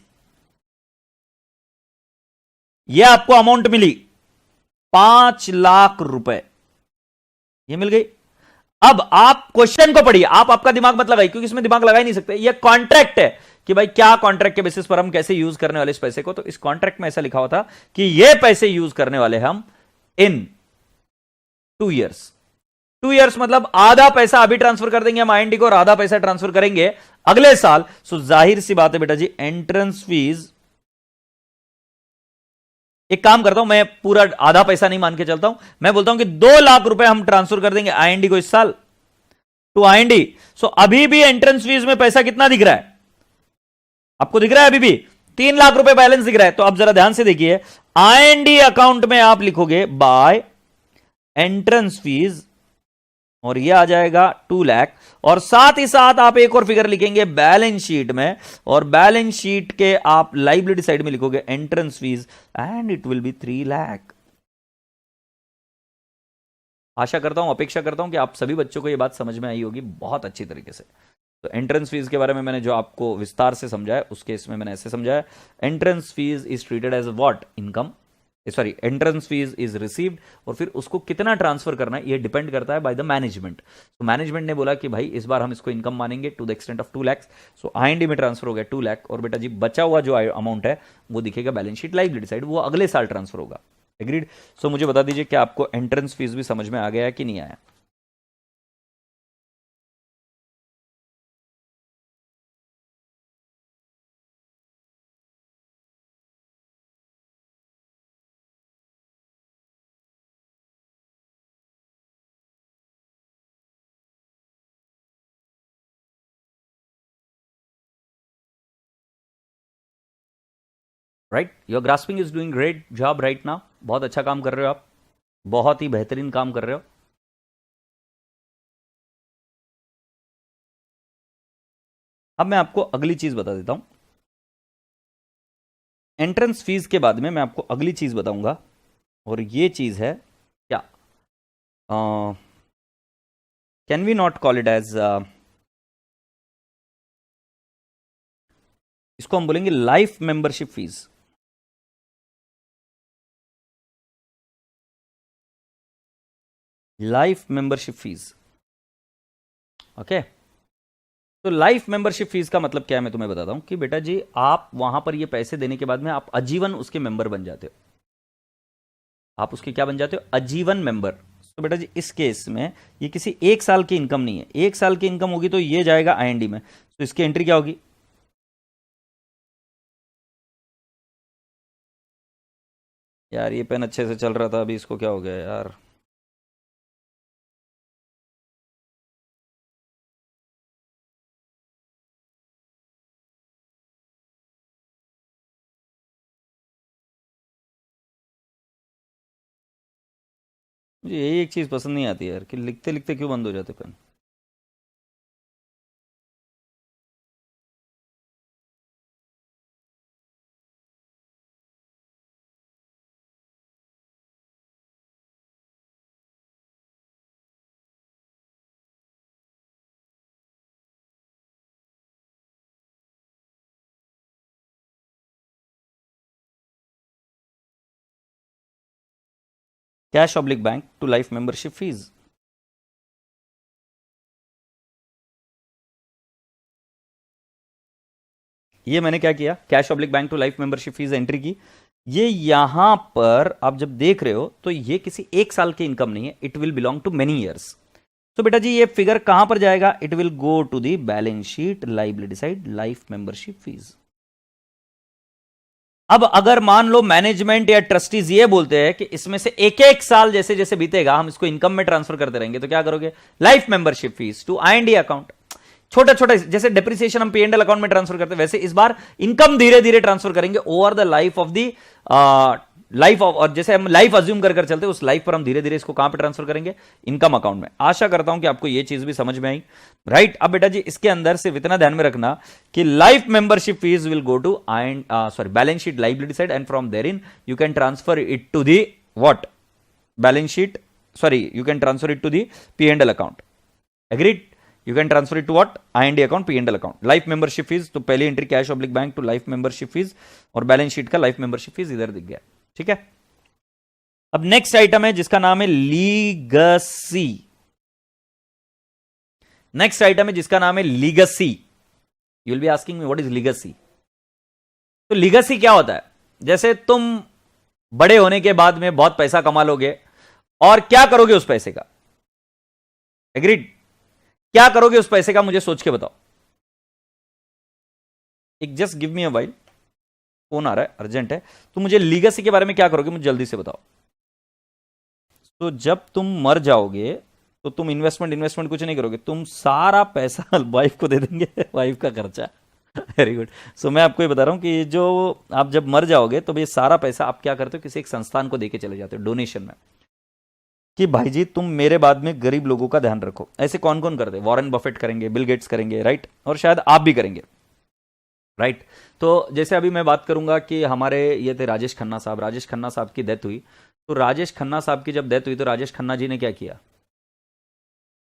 यह आपको अमाउंट मिली 5 लाख रुपए, ये मिल गई। अब आप क्वेश्चन को पढ़िए, आपका दिमाग मत लगाइए क्योंकि इसमें दिमाग लगा ही नहीं सकते, यह कॉन्ट्रैक्ट है कि भाई क्या कॉन्ट्रैक्ट के बेसिस पर हम कैसे यूज करने वाले इस पैसे को। तो इस कॉन्ट्रैक्ट में ऐसा लिखा हुआ था कि ये पैसे यूज करने वाले हम इन 2 ईयर्स। 2 ईयर्स मतलब आधा पैसा अभी ट्रांसफर कर देंगे हम आईएनडी को और आधा पैसा ट्रांसफर करेंगे अगले साल। सो जाहिर सी बात है बेटा जी एंट्रेंस फीस, एक काम करता हूं मैं पूरा आधा पैसा नहीं मान के चलता हूं, मैं बोलता हूं कि 2 लाख रुपए हम ट्रांसफर कर देंगे आईएनडी को इस साल टू आईएनडी। सो अभी भी एंट्रेंस फीस में पैसा कितना दिख रहा है आपको, दिख रहा है अभी भी 3 लाख रुपए बैलेंस दिख रहा है। तो अब जरा ध्यान से देखिए, आईएनडी अकाउंट में आप लिखोगे बाय एंट्रेंस फीस और ये आ जाएगा 2 लाख, और साथ ही साथ आप एक और फिगर लिखेंगे बैलेंस शीट में, और बैलेंस शीट के आप लायबिलिटी साइड में लिखोगे entrance fees and it will be 3 lakh. आशा करता हूं, अपेक्षा करता हूं कि आप सभी बच्चों को ये बात समझ में आई होगी बहुत अच्छी तरीके से। तो एंट्रेंस फीस के बारे में मैंने जो आपको विस्तार से समझाया, उस केस में मैंने ऐसे समझाया, entrance fees is treated as what, income, sorry entrance fees is received, और फिर उसको कितना ट्रांसफर करना है ये डिपेंड करता है बाय द मैनेजमेंट। तो मैनेजमेंट ने बोला कि भाई इस बार हम इसको इनकम मानेंगे to the extent of 2 lakh, so IND में ट्रांसफर हो गया 2 लाख, और बेटा जी बचा हुआ जो अमाउंट है वो दिखेगा बैलेंस शीट लायबिलिटी साइड, वो अगले साल ट्रांसफर होगा। एग्रीड? सो मुझे बता दीजिए कि आपको एंट्रेंस फीस भी समझ में आ गया है कि नहीं आया? Right, your grasping is doing great job right now, बहुत अच्छा काम कर रहे हो आप, बहुत ही बेहतरीन काम कर रहे हो। अब मैं आपको अगली चीज बता देता हूं, एंट्रेंस फीस के बाद में मैं आपको अगली चीज बताऊंगा, और ये चीज है क्या, can we not call it as, इसको हम बोलेंगे life membership fees. Life membership fees, okay. तो लाइफ मेंबरशिप फीस का मतलब क्या है मैं तुम्हें बताता हूं कि बेटा जी आप वहां पर ये पैसे देने के बाद में आप आजीवन उसके मेंबर बन जाते हो, आप उसके क्या बन जाते हो, आजीवन मेंबर। तो बेटा जी इस केस में ये किसी एक साल की इनकम नहीं है, एक साल की इनकम होगी तो ये जाएगा आईएनडी में, तो इसकी एंट्री क्या होगी, यार ये पेन अच्छे से चल रहा था, अभी इसको क्या हो गया यार, मुझे यही एक चीज पसंद नहीं आती यार कि लिखते लिखते क्यों बंद हो जाते pen. Cash oblique bank to life membership fees, ये मैंने क्या किया, cash oblique bank to life membership fees entry की। ये यहां पर आप जब देख रहे हो तो ये किसी एक साल की इनकम नहीं है, it will belong to many years. तो बेटा जी ये फिगर कहां पर जाएगा, it will go to the balance sheet liability side life membership fees. अब अगर मान लो मैनेजमेंट या ट्रस्टीज ये बोलते हैं कि इसमें से एक एक साल जैसे जैसे बीतेगा हम इसको इनकम में ट्रांसफर करते रहेंगे, तो क्या करोगे, life membership fees to IND account, छोटा छोटा जैसे डेप्रिसिएशन हम पीएनएल अकाउंट में ट्रांसफर करते हैं, वैसे इस बार इनकम धीरे धीरे ट्रांसफर करेंगे over the life of the life of, और जैसे हम लाइफ अज्यूम कर चलते हैं उस लाइफ पर हम धीरे धीरे इसको कहां पे ट्रांसफर करेंगे, इनकम अकाउंट में। आशा करता हूं कि आपको ये चीज भी समझ में आई, राइट। अब बेटा जी इसके अंदर सिर्फ इतना ध्यान में रखना कि life membership fees will go to balance sheet liability side, and from there in you can transfer it to the what, balance sheet, sorry you can transfer it to the PNL account. Agreed? You can transfer it to what, IND account, PNL account. Life membership fees, तो पहली entry cash oblique bank to life membership fees, और बैलेंस शीट का लाइफ मेंबरशिप फीस इधर दिख गया, ठीक है। अब नेक्स्ट आइटम है जिसका नाम है लीगसी। नेक्स्ट आइटम है जिसका नाम है legacy. You will be asking me what is legacy. तो लीगसी क्या होता है, जैसे तुम बड़े होने के बाद में बहुत पैसा कमा लोगे, और क्या करोगे उस पैसे का, एग्रीड? क्या करोगे उस पैसे का, मुझे सोच के बताओ। एक just give me a while, phone आ रहा है, अर्जेंट है। तो मुझे लीगसी के बारे में क्या करोगे, मुझे जल्दी से बताओ। तो जब तुम मर जाओगे तो तुम इन्वेस्टमेंट कुछ नहीं करोगे, तुम सारा पैसा वाइफ को दे देंगे, वाइफ का खर्चा। Very good. सो मैं आपको ये बता रहा हूं कि जो आप जब मर जाओगे तो ये सारा पैसा आप क्या करते हो, किसी एक संस्थान को देके चले जाते हो डोनेशन में, कि भाई जी तुम मेरे बाद में गरीब लोगों का ध्यान रखो। ऐसे कौन कौन करते हैं, वॉरेन बफेट करेंगे, बिल गेट्स करेंगे, राइट, और शायद आप भी करेंगे, राइट। तो जैसे अभी मैं बात करूंगा कि हमारे ये थे राजेश खन्ना साहब, राजेश खन्ना साहब की डेथ हुई, तो राजेश खन्ना साहब की जब डेथ हुई तो राजेश खन्ना जी ने क्या किया,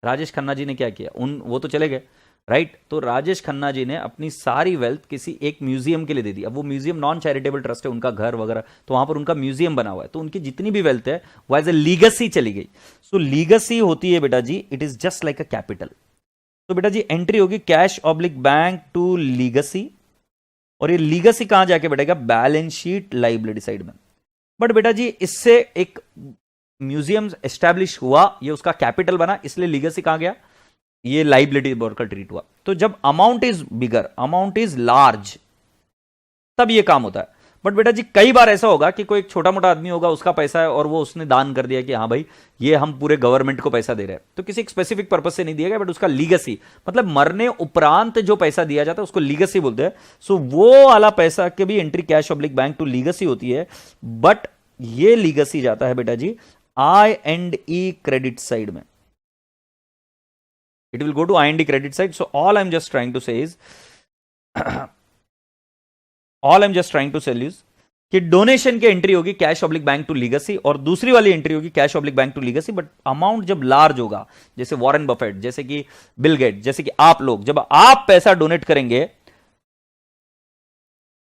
राजेश खन्ना जी ने क्या किया, वो तो चले गए, राइट। तो राजेश खन्ना जी ने अपनी सारी वेल्थ किसी एक म्यूजियम के लिए दे दी। अब वो म्यूजियम नॉन चैरिटेबल ट्रस्ट है, उनका घर वगैरह, तो वहां पर उनका म्यूजियम बना हुआ है, तो उनकी जितनी भी वेल्थ है वो एज ए लीगेसी चली गई। सो लीगेसी होती है बेटा जी, it is just like a capital. तो बेटा जी एंट्री होगी cash oblique bank to legacy, और ये लीगेसी कहां जाके बैठेगा, बैलेंस शीट लाइबिलिटी साइड में। बट बेटा जी इससे एक म्यूजियम एस्टैब्लिश हुआ, ये उसका कैपिटल बना, इसलिए लीगेसी कहां गया, ये लाइबिलिटी का ट्रीट हुआ। तो जब amount is bigger, amount is large, तब ये काम होता है। बट बेटा जी कई बार ऐसा होगा कि कोई एक छोटा मोटा आदमी होगा, उसका पैसा है और वो उसने दान कर दिया कि हाँ भाई ये हम पूरे गवर्नमेंट को पैसा दे रहे हैं, तो किसी स्पेसिफिक पर्पज से नहीं दिया गया, बट उसका लीगेसी, मतलब मरने उपरांत जो पैसा दिया जाता है उसको लीगेसी बोलते हैं। सो वो वाला पैसा के भी entry cash oblique bank to legacy होती है। बट ये लीगेसी जाता है बेटा जी I&E क्रेडिट साइड में, it will go to I&E credit side. So all I'm just trying to say is all I'm just trying to tell you कि डोनेशन की एंट्री होगी cash oblique bank to legacy, और दूसरी वाली एंट्री होगी cash oblique bank to legacy. But amount जब लार्ज होगा, जैसे वॉरेन बफेट, जैसे कि बिल गेट, जैसे कि आप लोग, जब आप पैसा डोनेट करेंगे,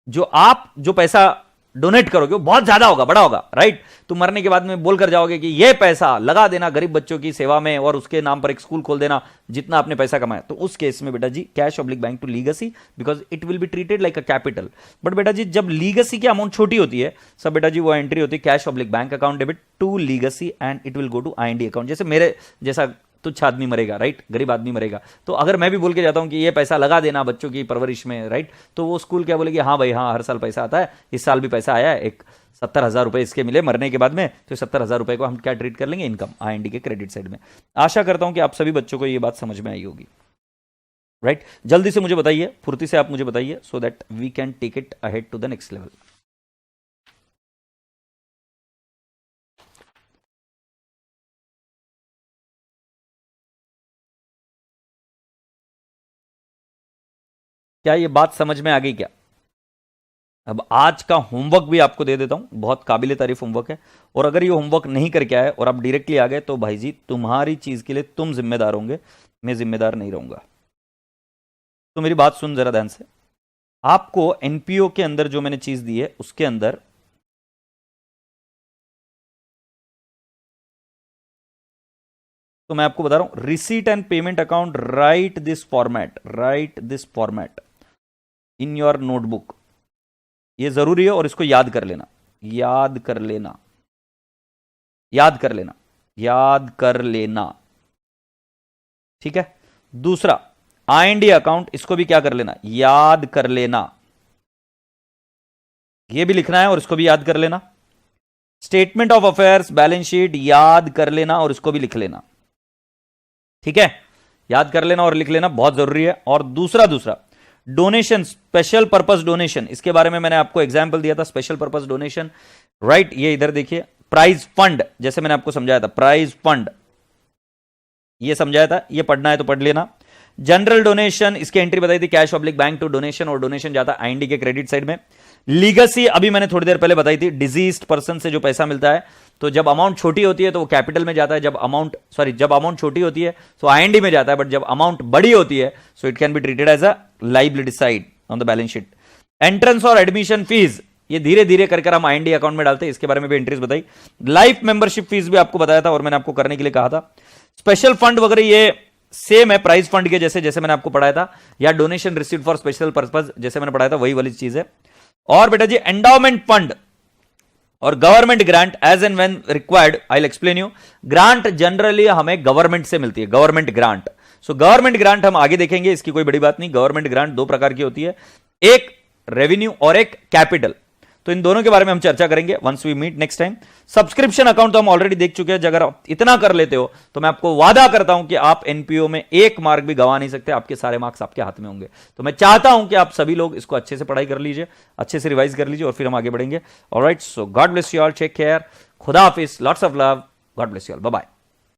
जो पैसा डोनेट करोगे वो बहुत ज्यादा होगा, बड़ा होगा, राइट। तुम मरने के बाद में बोलकर जाओगे कि ये पैसा लगा देना गरीब बच्चों की सेवा में और उसके नाम पर एक स्कूल खोल देना, जितना आपने पैसा कमाया। तो उस केस में बेटा जी cash oblique bank to legacy, because it will be treated like a capital. But बेटा जी जब लीगेसी की अमाउंट छोटी होती है, सब बेटा जी वो एंट्री होती है cash oblique bank account debit to legacy, and it will go to I&E account. जैसे मेरे जैसा तुच्छ आदमी मरेगा, राइट, गरीब आदमी मरेगा, तो अगर मैं भी बोल के जाता हूं कि ये पैसा लगा देना बच्चों की परवरिश में, राइट, तो वो स्कूल क्या बोलेगी, हाँ भाई हाँ, हर साल पैसा आता है, इस साल भी पैसा आया है, एक 70,000 रुपए इसके मिले मरने के बाद में, तो 70,000 रुपए को हम क्या ट्रीट कर लेंगे, इनकम, I&E के क्रेडिट साइड में। आशा करता हूं कि आप सभी बच्चों को ये बात समझ में आई होगी, राइट। जल्दी से मुझे बताइए, फुर्ती से आप मुझे बताइए, so that we can take it ahead to the next level. क्या ये बात समझ में आ गई क्या? अब आज का होमवर्क भी आपको दे देता हूं, बहुत काबिले तारीफ होमवर्क है, और अगर ये होमवर्क नहीं करके आए और आप डायरेक्टली आ गए, तो भाई जी तुम्हारी चीज के लिए तुम जिम्मेदार होंगे, मैं जिम्मेदार नहीं रहूंगा। तो मेरी बात सुन जरा ध्यान से। आपको एनपीओ के अंदर जो मैंने चीज दी है, उसके अंदर तो मैं आपको बता रहा हूं, receipt and payment account, right this format in your notebook. ये जरूरी है और इसको याद कर लेना, याद कर लेना, याद कर लेना, याद कर लेना, ठीक है। दूसरा I&E अकाउंट, इसको भी क्या कर लेना, याद कर लेना, ये भी लिखना है और इसको भी याद कर लेना। Statement of affairs, balance sheet, याद कर लेना और इसको भी लिख लेना, ठीक है, याद कर लेना और लिख लेना, बहुत जरूरी है। और दूसरा डोनेशन, स्पेशल पर्पस डोनेशन, इसके बारे में मैंने आपको एग्जांपल दिया था, स्पेशल पर्पस डोनेशन, राइट। ये इधर देखिए, प्राइज फंड, जैसे मैंने आपको समझाया था, प्राइज फंड ये समझाया था, ये पढ़ना है तो पढ़ लेना। जनरल डोनेशन, इसकी एंट्री बताई थी cash oblique bank to donation, और डोनेशन जाता है I&E के क्रेडिट साइड में। लीगेसी अभी मैंने थोड़ी देर पहले बताई थी, डिजीज्ड पर्सन से जो पैसा मिलता है, तो जब अमाउंट छोटी होती है तो वो कैपिटल में जाता है, जब अमाउंट छोटी होती है तो I&E में जाता है, बट जब अमाउंट बड़ी होती है so it can be treated as a liability side on the balance sheet. Entrance और एडमिशन फीस, ये धीरे धीरे करके हम I&E अकाउंट में डालते हैं, इसके बारे में भी एंट्रीज बताई। लाइफ मेंबरशिप फीस भी आपको बताया था और मैंने आपको करने के लिए कहा था। स्पेशल फंड वगैरह ये सेम है प्राइज फंड के जैसे मैंने आपको पढ़ाया था, या donation received for special purpose जैसे मैंने पढ़ाया था, वही वाली चीज है। और बेटा जी एंडाउमेंट फंड और government grant, as and when required I will explain you. Grant generally हमें गवर्नमेंट से मिलती है, government grant. So government grant हम आगे देखेंगे, इसकी कोई बड़ी बात नहीं। गवर्नमेंट ग्रांट दो प्रकार की होती है, एक रेवेन्यू और एक कैपिटल, तो इन दोनों के बारे में हम चर्चा करेंगे once we meet next time. Subscription account तो हम ऑलरेडी देख चुके हैं, अगर आप इतना कर लेते हो तो मैं आपको वादा करता हूं कि आप एनपीओ में एक मार्क भी गवा नहीं सकते, आपके सारे मार्क्स आपके हाथ में होंगे। तो मैं चाहता हूं कि आप सभी लोग इसको अच्छे से पढ़ाई कर लीजिए, अच्छे से रिवाइज कर लीजिए, और फिर हम आगे बढ़ेंगे। Alright, so God bless you all, take care, खुदा हाफिज, lots of love, God bless you all, bye bye.